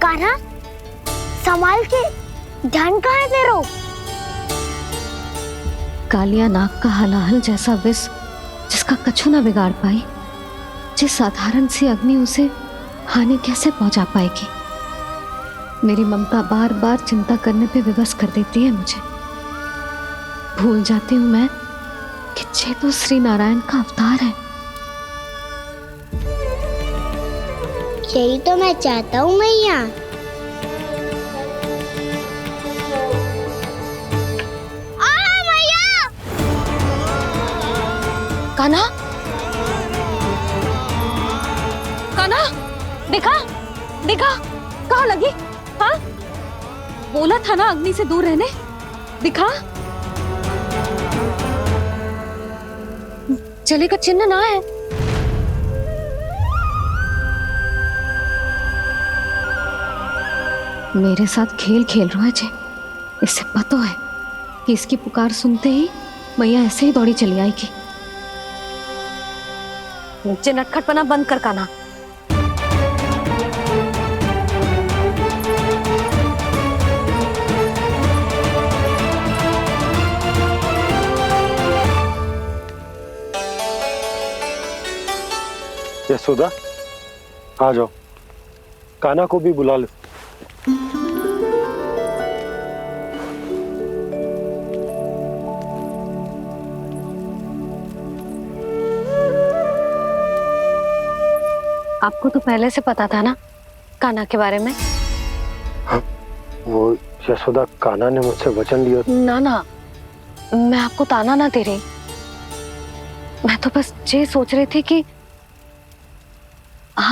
कान्हा, संभाल के, ध्यान कहाँ है तेरो? कालिया नाग का हलाहल जैसा विष जिसका कछु न बिगाड़ पाई, जिस साधारण सी अग्नि उसे हानि कैसे पहुंचा पाएगी। मेरी ममता बार बार चिंता करने पे विवश कर देती है मुझे। भूल जाती हूँ मैं कि ये तो श्री नारायण का अवतार है। यही तो मैं चाहता हूँ मैया। कान्हा, कान्हा, देखा देखा, कहाँ लगी? हाँ, बोला था ना अग्नि से दूर रहने। दिखा, जले का चिन्ह ना है। मेरे साथ खेल खेल रहा है जे। इससे पता है कि इसकी पुकार सुनते ही मैया ऐसे ही दौड़ी चली आएगी। नीचे नटखटपना बंद कर कान्हा। यशोदा, आ जाओ, कान्हा को भी बुला लो। आपको तो पहले से पता था ना कान्हा के बारे में? हाँ, वो यशोदा, कान्हा ने मुझसे वचन लिया। ना ना, मैं आपको ताना ना दे रही। मैं तो बस ये सोच रही थी कि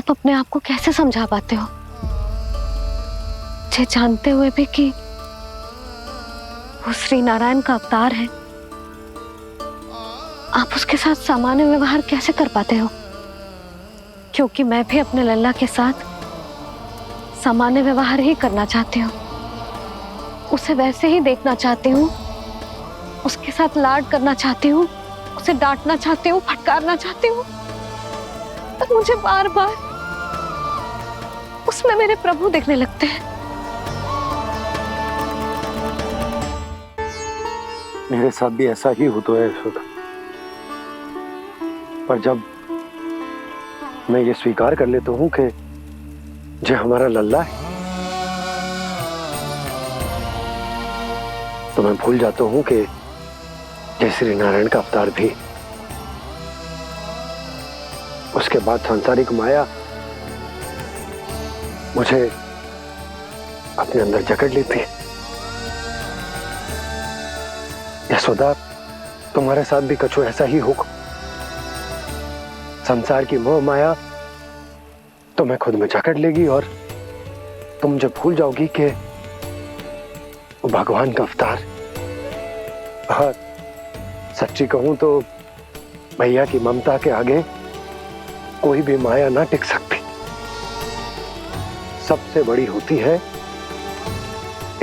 आप अपने आप को कैसे समझा पाते हो, ये जानते हुए भी कि वो श्री नारायण का अवतार है? आप उसके साथ सामान्य व्यवहार कैसे कर पाते हो? क्योंकि मैं भी अपने लल्ला के साथ सामान्य व्यवहार ही करना चाहती हूँ, उसे वैसे ही देखना चाहती हूँ, उसके साथ लाड करना चाहती हूँ, उसे डांटना चाहती हूँ, फटकारना चाहती हूँ, पर मुझे बार बार उसमें मेरे प्रभु दिखने लगते हैं। मेरे साथ भी ऐसा ही होता है यशोदा, पर जब मैं ये स्वीकार कर लेता हूँ कि जो हमारा लल्ला है, तो मैं भूल जाता हूँ कि जय श्री नारायण का अवतार भी। उसके बाद सांसारिक माया मुझे अपने अंदर जकड़ लेती है। यशोदा, तुम्हारे साथ भी कछु ऐसा ही होगा। संसार की मोह माया तुम्हें खुद में जकड़ लेगी और तुम जब भूल जाओगी कि वो भगवान का अवतार। और सच्ची कहूं तो भैया की ममता के आगे कोई भी माया ना टिक सकती। सबसे बड़ी होती है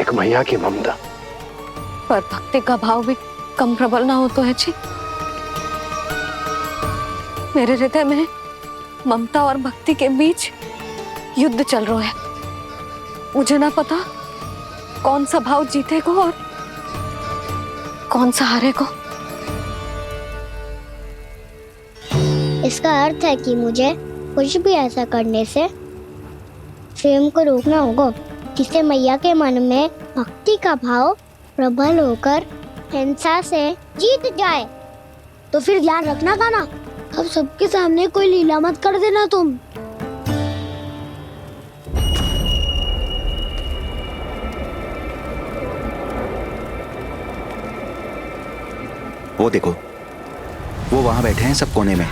एक मैया की ममता। पर भक्ति का भाव भी कम प्रबल ना हो तो है जी। मेरे हृदय में ममता और भक्ति के बीच युद्ध चल रहा है। मुझे ना पता कौन सा भाव जीतेगा और कौन सा हारेगा। इसका अर्थ है कि मुझे कुछ भी ऐसा करने से स्वयं को रोकना होगा, जिससे मैया के मन में भक्ति का भाव प्रबल होकर हिंसा से जीत जाए। तो फिर ध्यान रखना कान्हा, अब सबके सामने कोई लीला मत कर देना तुम। वो देखो, वो वहां बैठे हैं सब कोने में।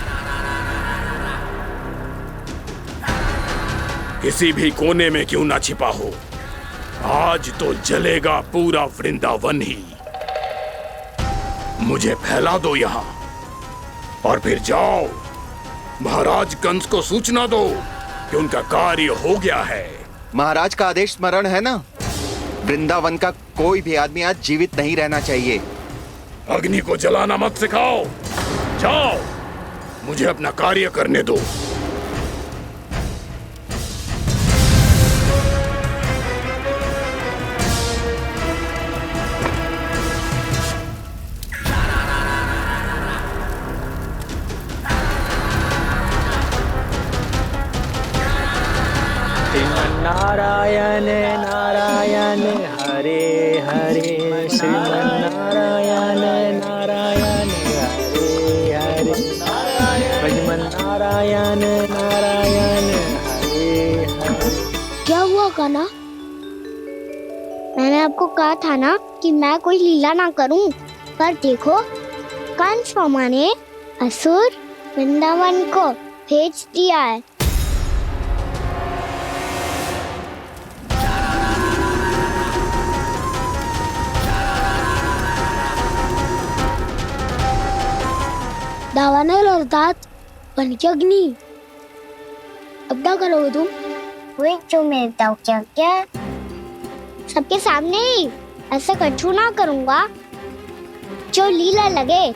किसी भी कोने में क्यों ना छिपा हो, आज तो जलेगा पूरा वृंदावन ही। मुझे फैला दो यहाँ और फिर जाओ महाराज कंस को सूचना दो कि उनका कार्य हो गया है। महाराज का आदेश स्मरण है ना, वृंदावन का कोई भी आदमी आज जीवित नहीं रहना चाहिए। अग्नि को जलाना मत सिखाओ, जाओ मुझे अपना कार्य करने दो। नारायण नारायण हरे हरे, श्रीमन्नारायण नारायण हरे हरे, भजमन नारायण नारायण हरे हरे। क्या हुआ कान्हा? मैंने आपको कहा था ना कि मैं कोई लीला ना करूं, पर देखो कंस मामा ने असुर वृंदावन को भेज दिया है। दावानल और दांत बन के अग्नि। अब क्या करोगे तुम? वही जो मैं बताऊं क्या क्या? सबके सामने ही ऐसा कछु ना करूंगा जो लीला लगे,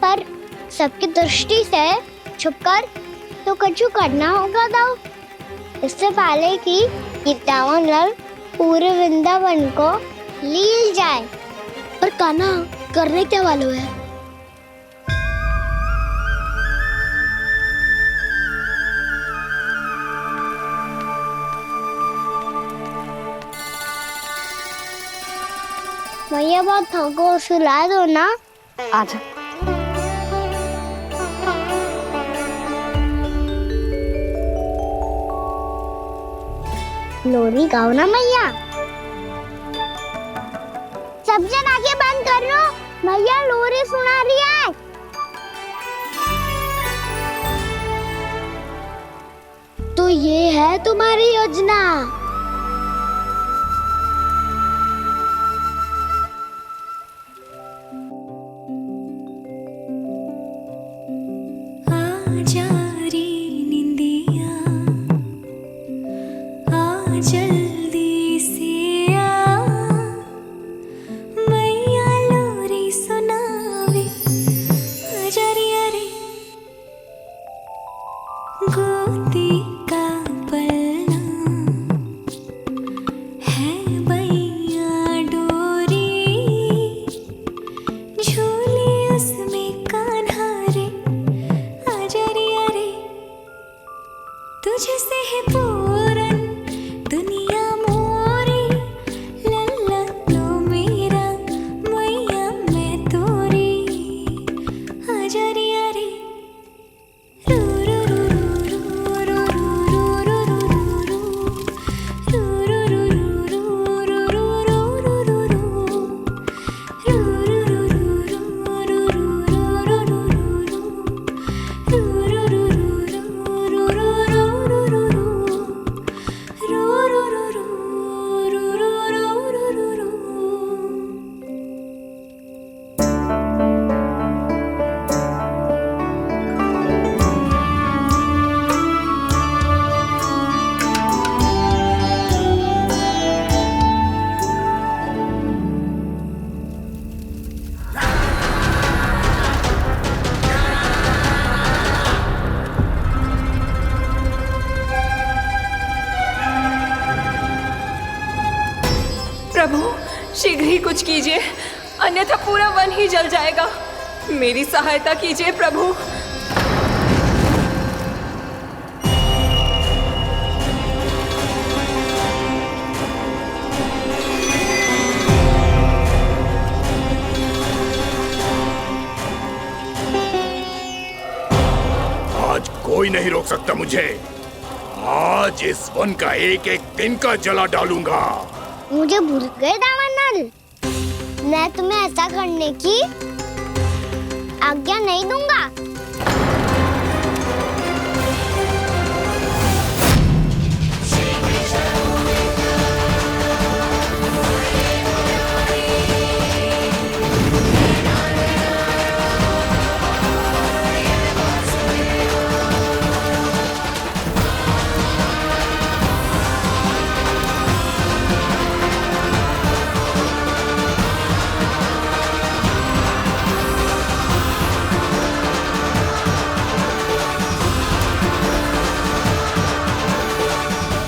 पर सबकी दृष्टि से छुपकर तो कछु करना होगा दाव। इससे पहले कि ये दावानल पूरे वृंदावन को लील जाए। पर कान्हा करने क्या वालों है? भैया बहुत थको, सुला दो ना। आजा। लोरी गाओ ना मैया। सब जन आंखें बंद कर लो, मैया लोरी सुना रही है। तो ये है तुम्हारी योजना। आजा रे निंदिया आ जल्दी से आ, मैया लोरी सुनावे आजा रे अरे गोदी का पलना है बैया डोरी, झूले उसमें कान्हा रे आजा रे अरे, तुझसे है पूरन दुनिया मोरी, लल्ला तो मेरा मैया मैं तोरी आजा रे अरे। प्रभु शीघ्र ही कुछ कीजिए, अन्यथा पूरा वन ही जल जाएगा। मेरी सहायता कीजिए प्रभु। आज कोई नहीं रोक सकता मुझे। आज इस वन का एक एक दिन का जला डालूंगा। मुझे भूल गए दामनल, मैं तुम्हें ऐसा करने की आज्ञा नहीं दूंगा।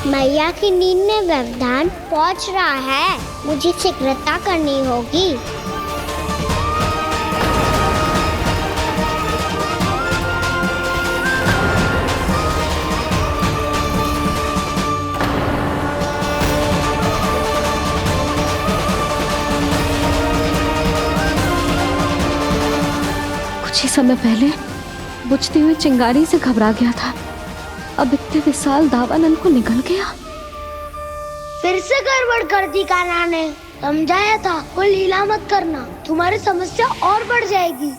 मैया की नींद में व्यवधान पहुंच रहा है, मुझे शीघ्रता करनी होगी। कुछ ही समय पहले बुझती हुई चिंगारी से घबरा गया था, अब इतने विशाल दावानल को निगल गया। फिर से गड़बड़ कर दी कान्हा ने। समझाया था कोई लीला मत करना, तुम्हारी समस्या और बढ़ जाएगी।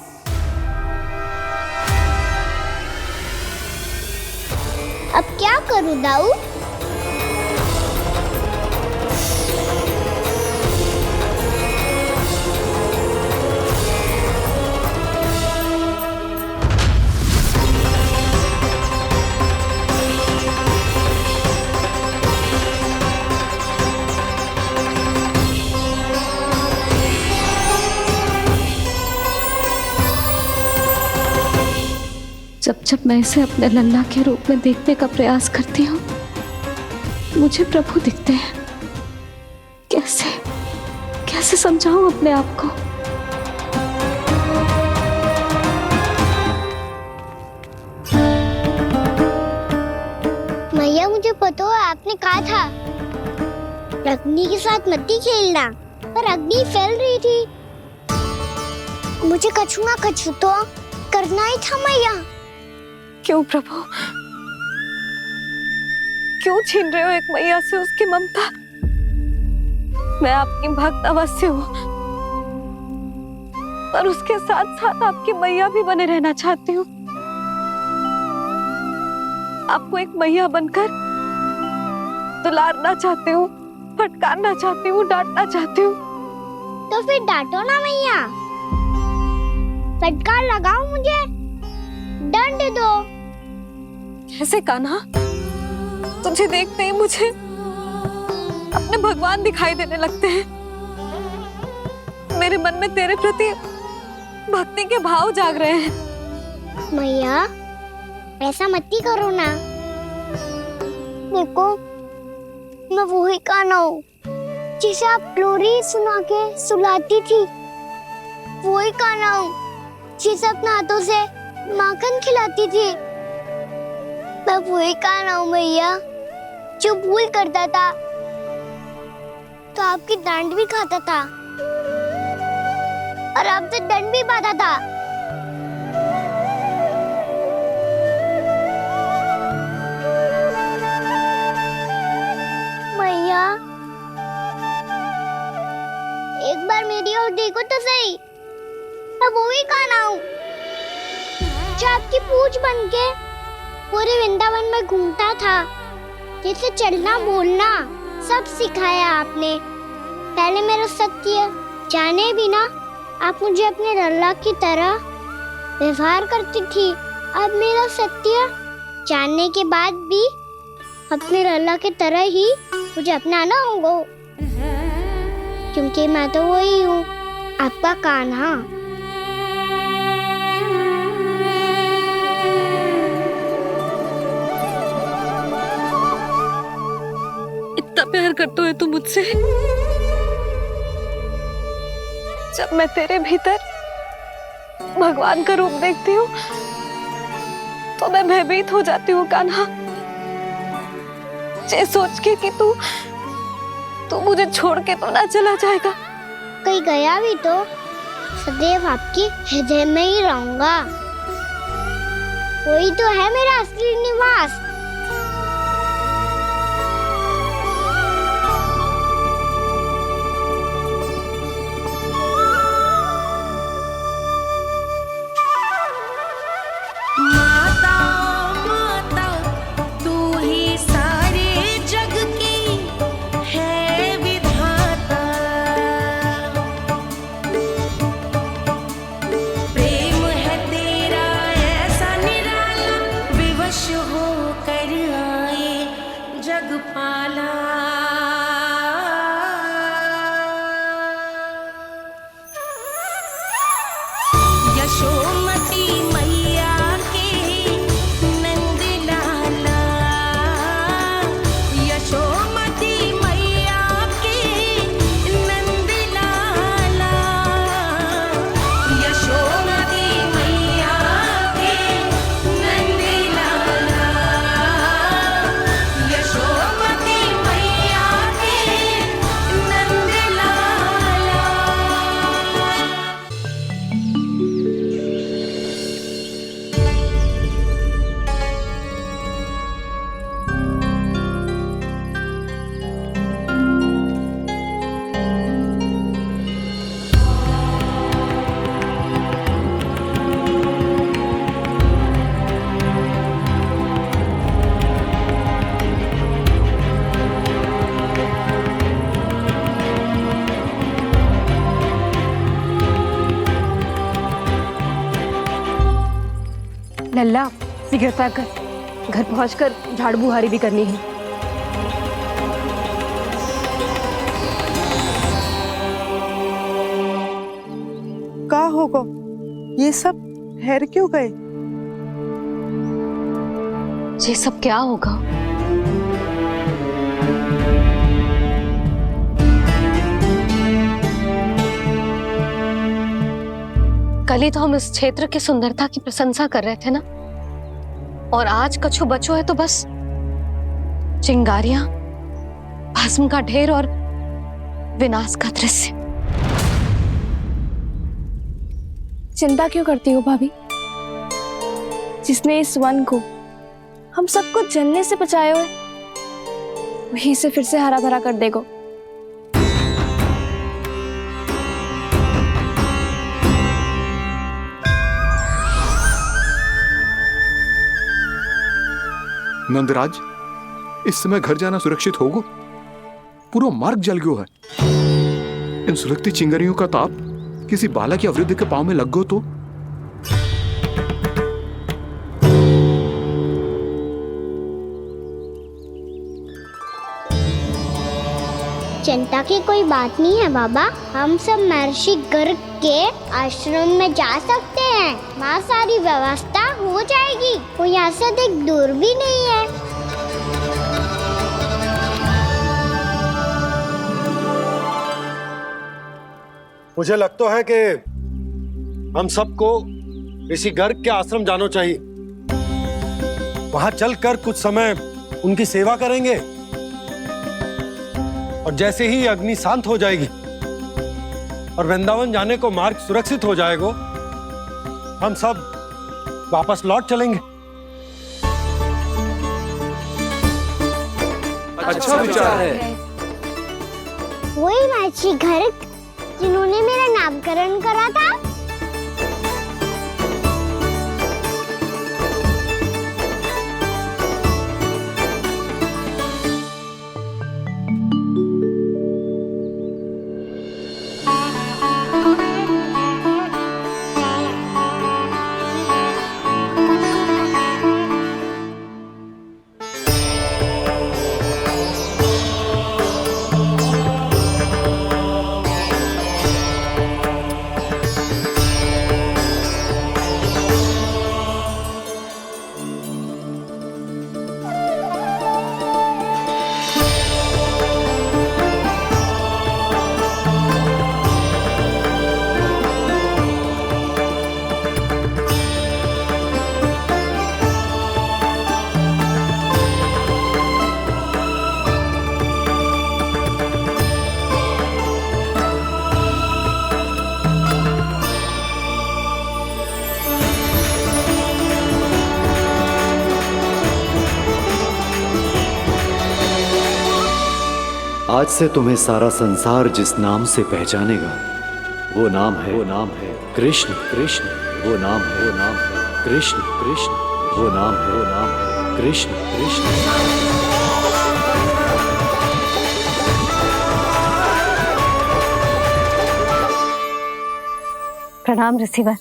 अब क्या करूं दाऊ? जब जब मैं इसे अपने लल्ला के रूप में देखने का प्रयास करती हूँ, मुझे प्रभु दिखते हैं। कैसे कैसे समझाऊं अपने आप को? मैया मुझे पता है आपने कहा था अग्नि के साथ मत ही खेलना, पर अग्नि फैल रही थी। मुझे कछु ना कछु तो करना ही था मैया। क्यों प्रभु, क्यों छीन रहे हो एक मैया से उसकी ममता? मैं आपकी भक्त अवश्य हूँ, पर उसके साथ साथ आपकी मैया भी बने रहना चाहती हूँ। आपको एक मैया बनकर दुलारना चाहती हूँ, फटकारना चाहती हूँ, डांटना चाहती हूँ। तो फिर डांटो ना मैया, फटकार लगाओ, मुझे दंड दो। कैसे कान्हा? तुझे देखते ही मुझे अपने भगवान दिखाई देने लगते हैं। मेरे मन में तेरे प्रति भक्ति के भाव जाग रहे हैं। मैया ऐसा मत ही करो ना। देखो मैं वही कान्हा हूँ जिसे आप लोरी सुना के सुलाती थी। वही कान्हा हूँ जिसे अपने हाथों से माखन खिलाती थी। मैं वही कान्हा हूँ मैया जो भूल करता था तो आपकी डांट भी खाता था और आपसे दंड भी पाता था। मैया एक बार मेरी ओर देखो तो सही। मैं वही कान्हा हूँ जो आपकी पूछ बनके पूरे वृंदावन में घूमता था। जैसे चलना बोलना सब सिखाया आपने। पहले मेरा सत्य जाने बिना आप मुझे अपने लल्ला की तरह व्यवहार करती थी। अब मेरा सत्य जानने के बाद भी अपने लल्ला की तरह ही मुझे अपनाना होगा, क्योंकि मैं तो वही हूँ, आपका कान्हा। इतना प्यार करते हो तुम मुझसे? जब मैं तेरे भीतर भगवान का रूप देखती हूँ तो मैं भयभीत हो जाती हूँ कान्हा। ये सोच के कि तू मुझे छोड़ के तो ना चला जाएगा। कहीं गया भी तो सदैव आपके हृदय में ही रहूंगा। वही तो है मेरा असली निवास। लल्ला शीघ्रता कर, घर पहुंचकर झाड़ू बुहारी भी करनी है। का होगा? ये सब ठहर क्यों गए? ये सब क्या होगा? कल ही तो हम इस क्षेत्र की सुंदरता की प्रशंसा कर रहे थे ना, और आज कछु बचो है तो बस चिंगारियां, भस्म का ढेर और विनाश का दृश्य। चिंता क्यों करती हो भाभी? जिसने इस वन को हम सबको जलने से बचाया है वही से फिर से हरा भरा कर देगा। नंदराज, इस समय घर जाना सुरक्षित होगो? पूरा मार्ग जल गयो है। इन सुलगती चिंगरियों का ताप किसी बालक या वृद्ध के पांव में लग गो तो? चिंता की कोई बात नहीं है बाबा, हम सब महर्षि गर्ग के आश्रम में जा सकते हैं। वहाँ सारी व्यवस्था हो जाएगी, कोई यहाँ से अधिक दूर भी नहीं है। मुझे लगता है कि हम सबको ऋषि गर्ग के आश्रम जाना चाहिए। वहां चलकर कुछ समय उनकी सेवा करेंगे और जैसे ही अग्नि शांत हो जाएगी और वृंदावन जाने को मार्ग सुरक्षित हो जाएगा, हम सब वापस लौट चलेंगे। अच्छा विचार है। वही महर्षि गर्ग जिन्होंने मेरा नामकरण करा था। आज से तुम्हें सारा संसार जिस नाम से पहचानेगा वो नाम है कृष्ण। कृष्ण वो नाम है कृष्ण। कृष्ण वो नाम है कृष्ण। कृष्ण प्रणाम ऋषिवर।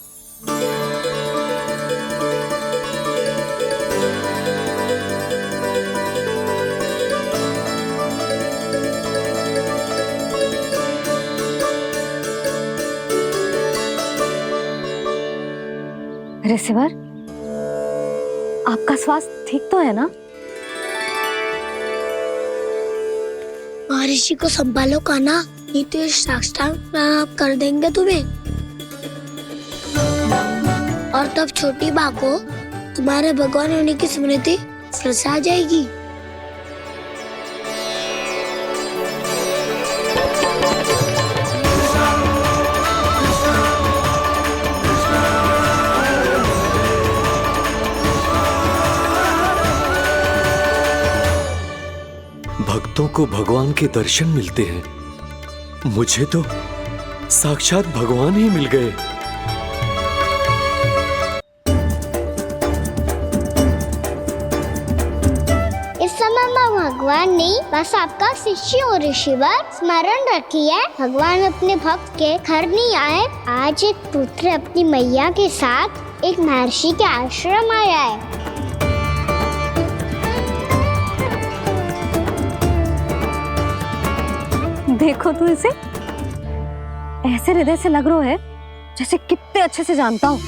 ऋषिवर, आपका स्वास्थ्य ठीक तो है ना? महर्षि को संभालो कान्हा, नहीं तो ये साक्षात प्रणाम कर देंगे तुम्हें। और तब छोटी माँ को तुम्हारे भगवान होने की स्मृति फिर से आ जाएगी। भक्तों को भगवान के दर्शन मिलते हैं, मुझे तो साक्षात भगवान ही मिल गए। इस समय मैं भगवान नहीं, बस आपका शिष्य हूँ ऋषिवर। स्मरण रखिए, भगवान अपने भक्त के घर नहीं आए। आज एक पुत्र अपनी मैया के साथ एक महर्षि के आश्रम आया है। देखो तू इसे, ऐसे हृदय से लग रहा है जैसे कितने अच्छे से जानता हूँ।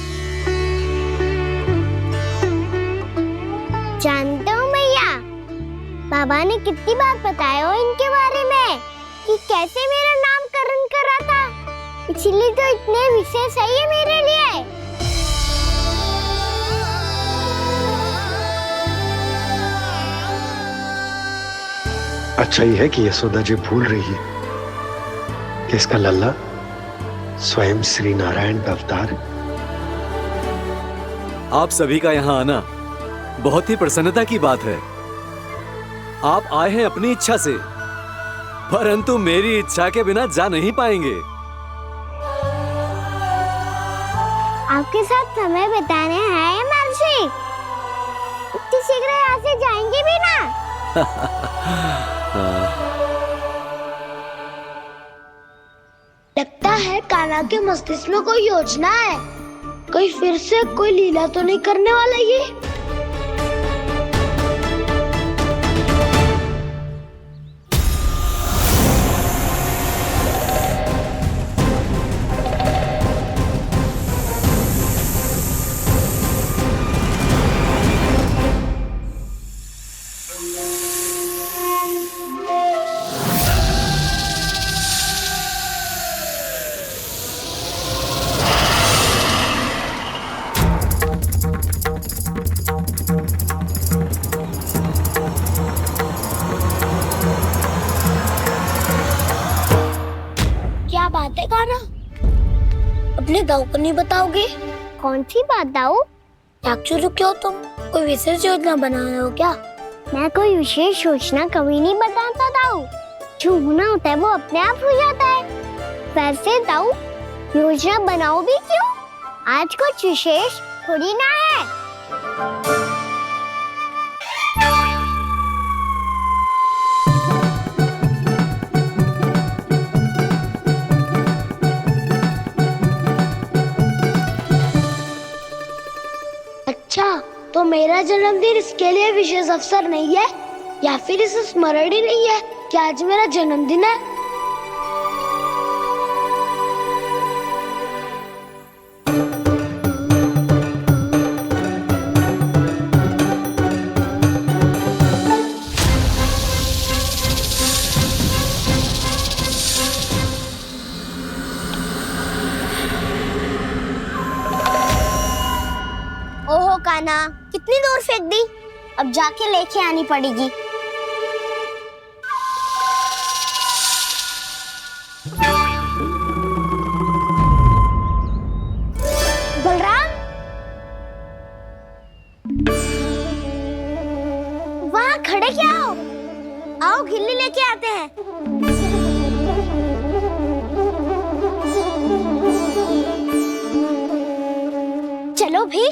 जानते हो मैया, बाबा ने कितनी बार बताया हो इनके बारे में कि कैसे मेरा नामकरण करा था, इसीलिए तो इतने विशेष है ये मेरे लिए। अच्छा ही है कि यशोदा जी भूल रही है कि इसका लल्ला स्वयं श्री नारायण का अवतार है। आप सभी का यहाँ आना बहुत ही प्रसन्नता की बात है। आप आए हैं अपनी इच्छा से, परंतु मेरी इच्छा के बिना जा नहीं पाएंगे। आपके साथ समय बिताने आए महर्षि। इतनी शीघ्र यहाँ से जाएंगे भी ना। लगता है कान्हा के मस्तिष्क में कोई योजना है। कहीं फिर से कोई लीला तो नहीं करने वाला ये। क्या बात है कान्हा? अपने दाऊ को नहीं बताओगे? कौन सी बात दाऊ? आखिर क्यों तुम कोई विशेष योजना बना रहे हो क्या? मैं कोई विशेष योजना कभी नहीं बताता दाऊ। जो होना होता है वो अपने आप हो जाता है। वैसे दाऊ योजना बनाओ भी क्यों? आज कुछ विशेष थोड़ी ना है। अच्छा, तो मेरा जन्मदिन इसके लिए विशेष अवसर नहीं है या फिर इसे स्मरण ही नहीं है कि आज मेरा जन्मदिन है? ओहो कान्हा, कितनी दूर फेंक दी? अब जाके लेके आनी पड़ेगी। बलराम, वहाँ खड़े क्या हो? आओ खिल्ली लेके आते हैं। चलो भी।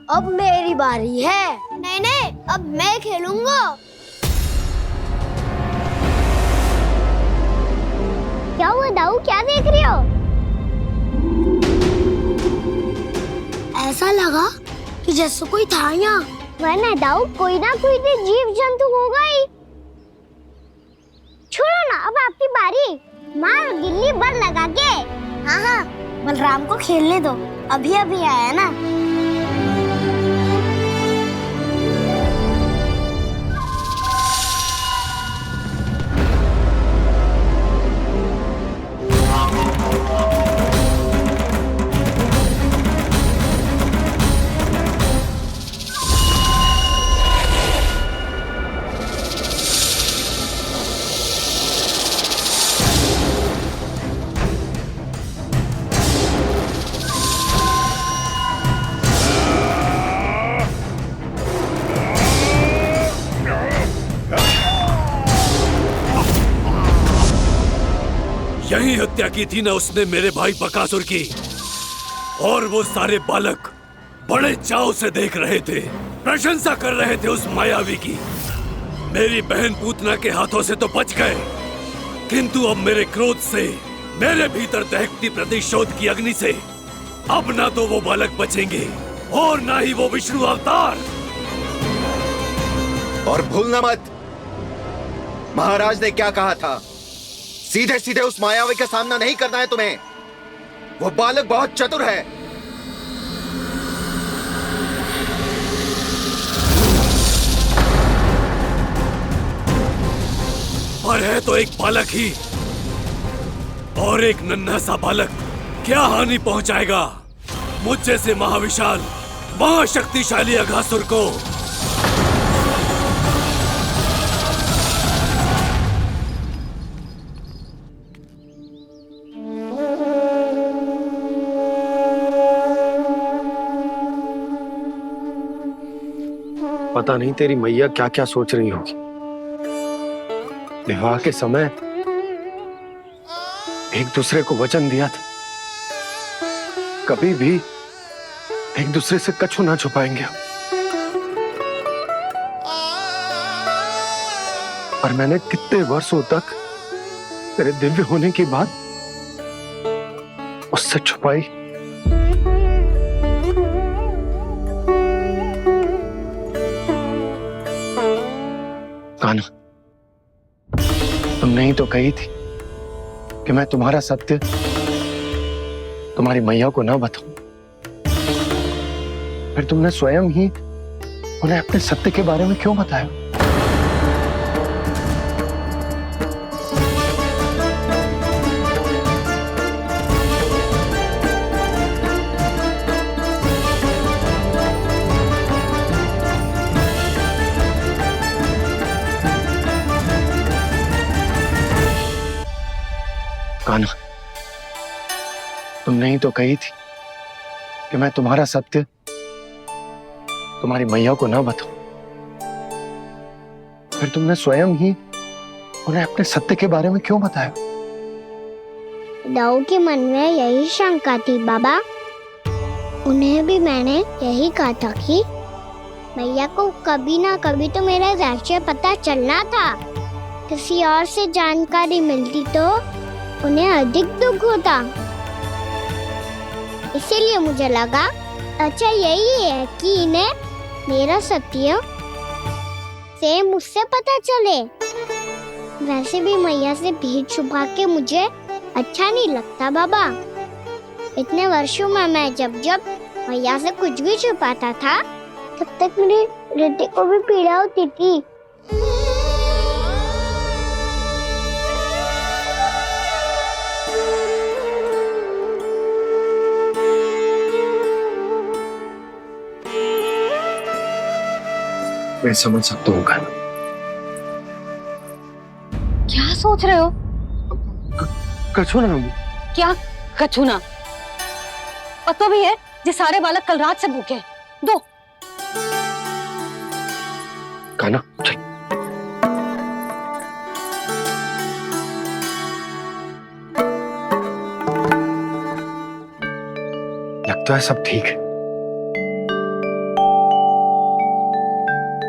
अब मेरी बारी है। नहीं नहीं, अब मैं खेलूंगा। क्या हुआ दाऊ, क्या देख रही हो? ऐसा लगा कि जैसे कोई था यहाँ। वरना दाऊ कोई ना कोई तो जीव जंतु होगा ही। छोड़ो ना, अब आपकी बारी। मार गिल्ली बल लगा के। हाँ हाँ, बलराम को खेलने दो, अभी अभी आया ना। यही हत्या की थी ना उसने मेरे भाई बकासुर की। और वो सारे बालक बड़े चाव से देख रहे थे, प्रशंसा कर रहे थे उस मायावी की। मेरी बहन पूतना के हाथों से तो बच गए, किंतु अब मेरे क्रोध से, मेरे भीतर दहकती प्रतिशोध की अग्नि से अब ना तो वो बालक बचेंगे और ना ही वो विष्णु अवतार। और भूलना मत, महाराज ने क्या कहा था, सीधे सीधे उस मायावी का सामना नहीं करना है तुम्हें। वो बालक बहुत चतुर है। पर है तो एक बालक ही, और एक नन्हा सा बालक क्या हानि पहुंचाएगा मुझ जैसे महाविशाल महाशक्तिशाली अघासुर को। पता नहीं तेरी मैया क्या क्या सोच रही होगी। विवाह के समय एक दूसरे को वचन दिया था, कभी भी एक दूसरे से कछु ना छुपाएंगे हम। और मैंने कितने वर्षों तक तेरे दिव्य होने की बात उससे छुपाई। कान्हा, तुमने ही तो कही थी कि मैं तुम्हारा सत्य तुम्हारी मैया को ना बताऊं। फिर तुमने स्वयं ही उन्हें अपने सत्य के बारे में क्यों बताया? कान्हा, तुमने ही तो कही थी कि मैं तुम्हारा सत्य तुम्हारी मैया को ना बताऊं। फिर तुमने स्वयं ही उन्हें अपने सत्य के बारे में क्यों बताया? दाऊ के मन में यही शंका थी बाबा। उन्हें भी मैंने यही कहा था कि मैया को कभी ना कभी तो मेरा रहस्य पता चलना था। किसी और से जानकारी मिलती तो उन्हें अधिक दुख होता। इसीलिए मुझे लगा अच्छा यही है कि इन्हें मेरा सत्य से मुझसे पता चले। वैसे भी मैया से भेद छुपा के मुझे अच्छा नहीं लगता बाबा। इतने वर्षों में मैं जब जब मैया से कुछ भी छुपाता था तब तक मेरी हृदय को भी पीड़ा होती थी। मैं समझ सकता हूँ कान्हा। क्या सोच रहे हो? कछु ना। क्या कछु ना? पता भी है ये सारे बालक कल रात से भूखे हैं। दो। कान्हा चल। लगता है सब ठीक है।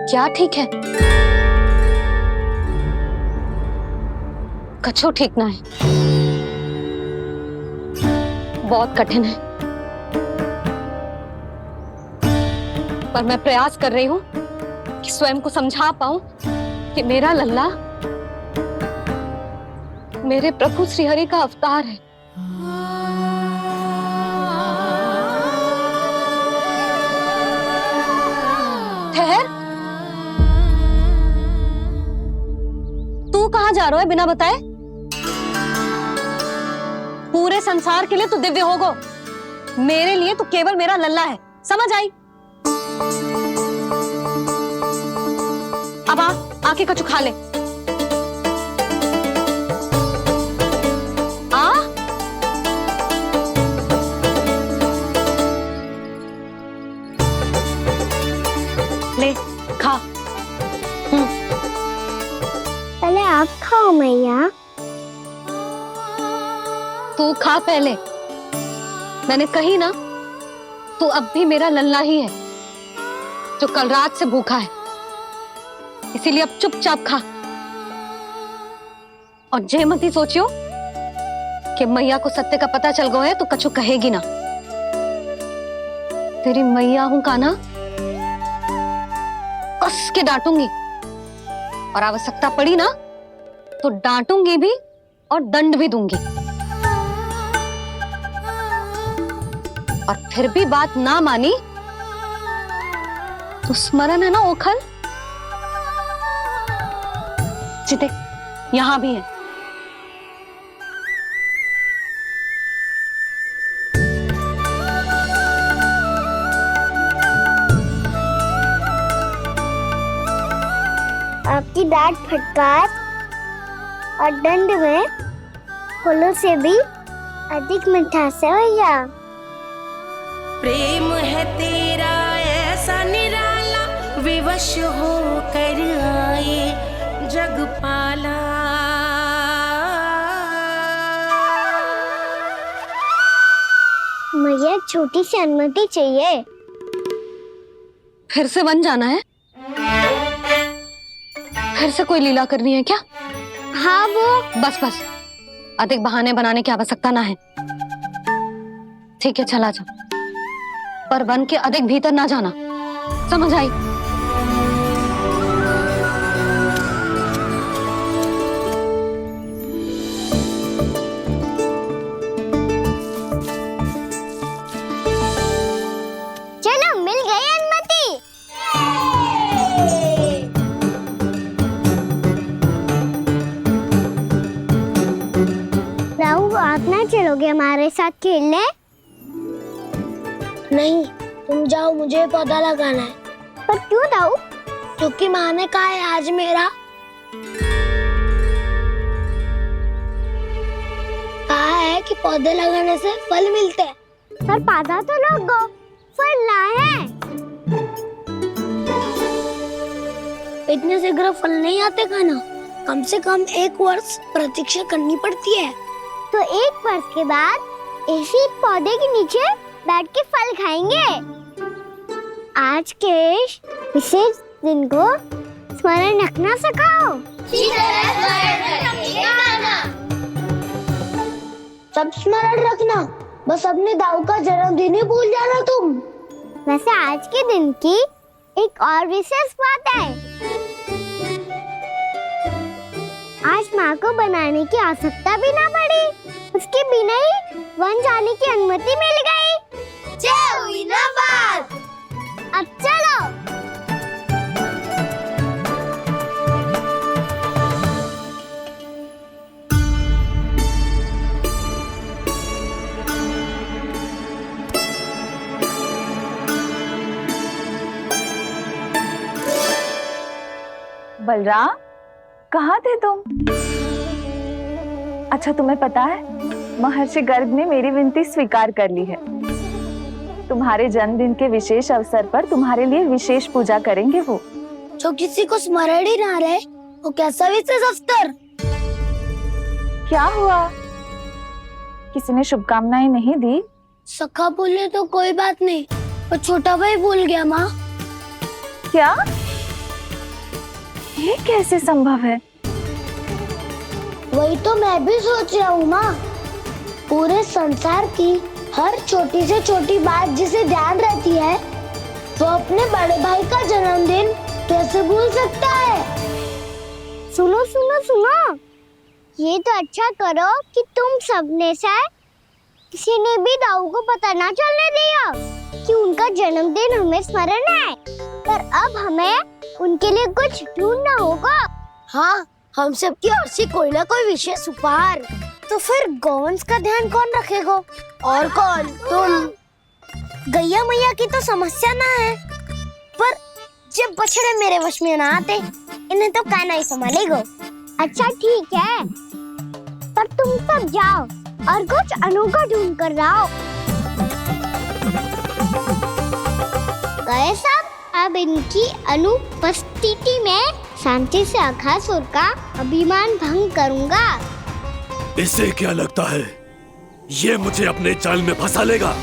क्या ठीक है? कछु ठीक ना है। बहुत कठिन है, पर मैं प्रयास कर रही हूं कि स्वयं को समझा पाऊं कि मेरा लल्ला मेरे प्रभु श्रीहरि का अवतार है। ठहर, तू कहां जा रहा है बिना बताए? पूरे संसार के लिए तू दिव्य होगो, मेरे लिए तू केवल मेरा लल्ला है। समझ आई? अब आके कछु खा ले। आ ले खा। पहले आप खाओ मैया। तू खा पहले। मैंने कही ना, तू अब भी मेरा लल्ला ही है जो कल रात से भूखा है। इसीलिए अब चुपचाप खा। और जे मत ही सोचियो कि मैया को सत्य का पता चल गया है तो कछु कहेगी ना। तेरी मैया हूं कान्हा, कस के डांटूंगी और आवश्यकता पड़ी ना तो डांटूंगी भी और दंड भी दूंगी। और फिर भी बात ना मानी तो स्मरण है ना ओखल? देख यहां भी है। आपकी डांट फटकार और दंड में फूलों से भी अधिक मिठास है भैया। प्रेम है तेरा ऐसा निराला, विवश हो कर आए जग पाला। छोटी सी अनुमति चाहिए। फिर से वन जाना है? फिर से कोई लीला करनी है क्या? हाँ वो। बस बस, अधिक बहाने बनाने की आवश्यकता ना है। ठीक है, चला जा, पर वन के अधिक भीतर ना जाना, समझ आई? चलो, मिल गई अनुमति। राहु, आप ना चलोगे हमारे साथ खेलने? नहीं, तुम जाओ, मुझे पौधा लगाना है। पर क्यों राहु? क्योंकि माँ ने कहा है आज मेरा कहा है कि पौधे लगाने से फल मिलते हैं। पर पौधा तो लगो, फल ना है। इतने शीघ्र फल नहीं आते खाना, कम से कम 1 वर्ष प्रतीक्षा करनी पड़ती है। तो 1 वर्ष के बाद इसी पौधे के नीचे बैठ के फल खाएंगे। आज के विशेष दिन को स्मरण रखना सिखाओ। सब स्मरण रखना, बस अपने दाऊ का जन्मदिन ही भूल जाना तुम। वैसे आज के दिन की एक और विशेष बात है। आज माँ को बनाने की आवश्यकता भी ना पड़ी, उसके बिना ही वन जाने की अनुमति मिल गई। जय हुई ना बात। अब चलो। बलराम, कहाँ थे तुम? अच्छा, तुम्हें पता है महर्षि गर्ग ने मेरी विनती स्वीकार कर ली है। तुम्हारे जन्मदिन के विशेष अवसर पर तुम्हारे लिए विशेष पूजा करेंगे वो। जो किसी को स्मरण ही ना रहे, वो कैसा विशेष अवसर? क्या हुआ? किसी ने शुभकामनाएं नहीं दी? सखा बोले तो कोई बात नहीं, पर छोटा भाई भूल गया माँ। क्या? ये कैसे संभव है? वही तो मैं भी सोच रहा हूँ माँ। पूरे संसार की हर छोटी से छोटी बात जिसे ध्यान रहती है, वो अपने बड़े भाई का जन्मदिन कैसे भूल सकता है? सुनो सुनो सुनो, ये तो अच्छा करो कि तुम सबने से किसी ने भी दाऊ को पता ना चलने दिया कि उनका जन्मदिन हमें स्मरण है। पर अब हमें उनके लिए कुछ ढूंढना होगा। हाँ, हम सबकी ओर से कोई ना कोई विशेष उपहार। तो फिर गौवंश का ध्यान कौन रखेगा? और कौन? तुम। गैया मैया की तो समस्या ना है, पर जब बछड़े मेरे वश में ना आते, इन्हें तो कान्हा ही संभालेगा। अच्छा ठीक है, पर तुम सब जाओ और कुछ अनोखा ढूंढ कर लाओ। गए सब? अब इनकी अनुपस्थिति में शांति से अघासुर का अभिमान भंग करूंगा। इसे क्या लगता है ये मुझे अपने जाल में फंसा लेगा?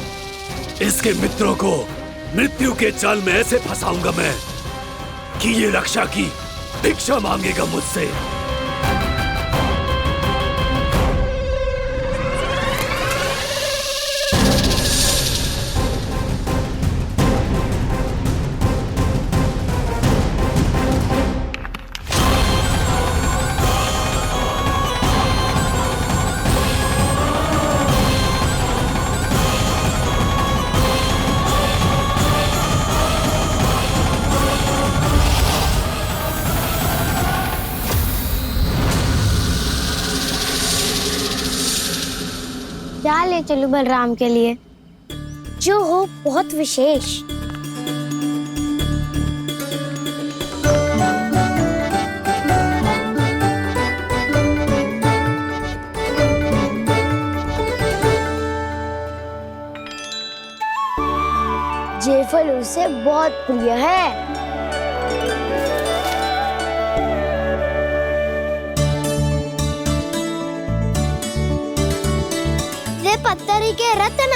इसके मित्रों को मृत्यु के जाल में ऐसे फंसाऊंगा मैं कि ये रक्षा की भिक्षा मांगेगा मुझसे। क्या ले चलूं बलराम के लिए जो हो बहुत विशेष? ये फल उसे बहुत प्रिय है। वे पत्थरी के रत्न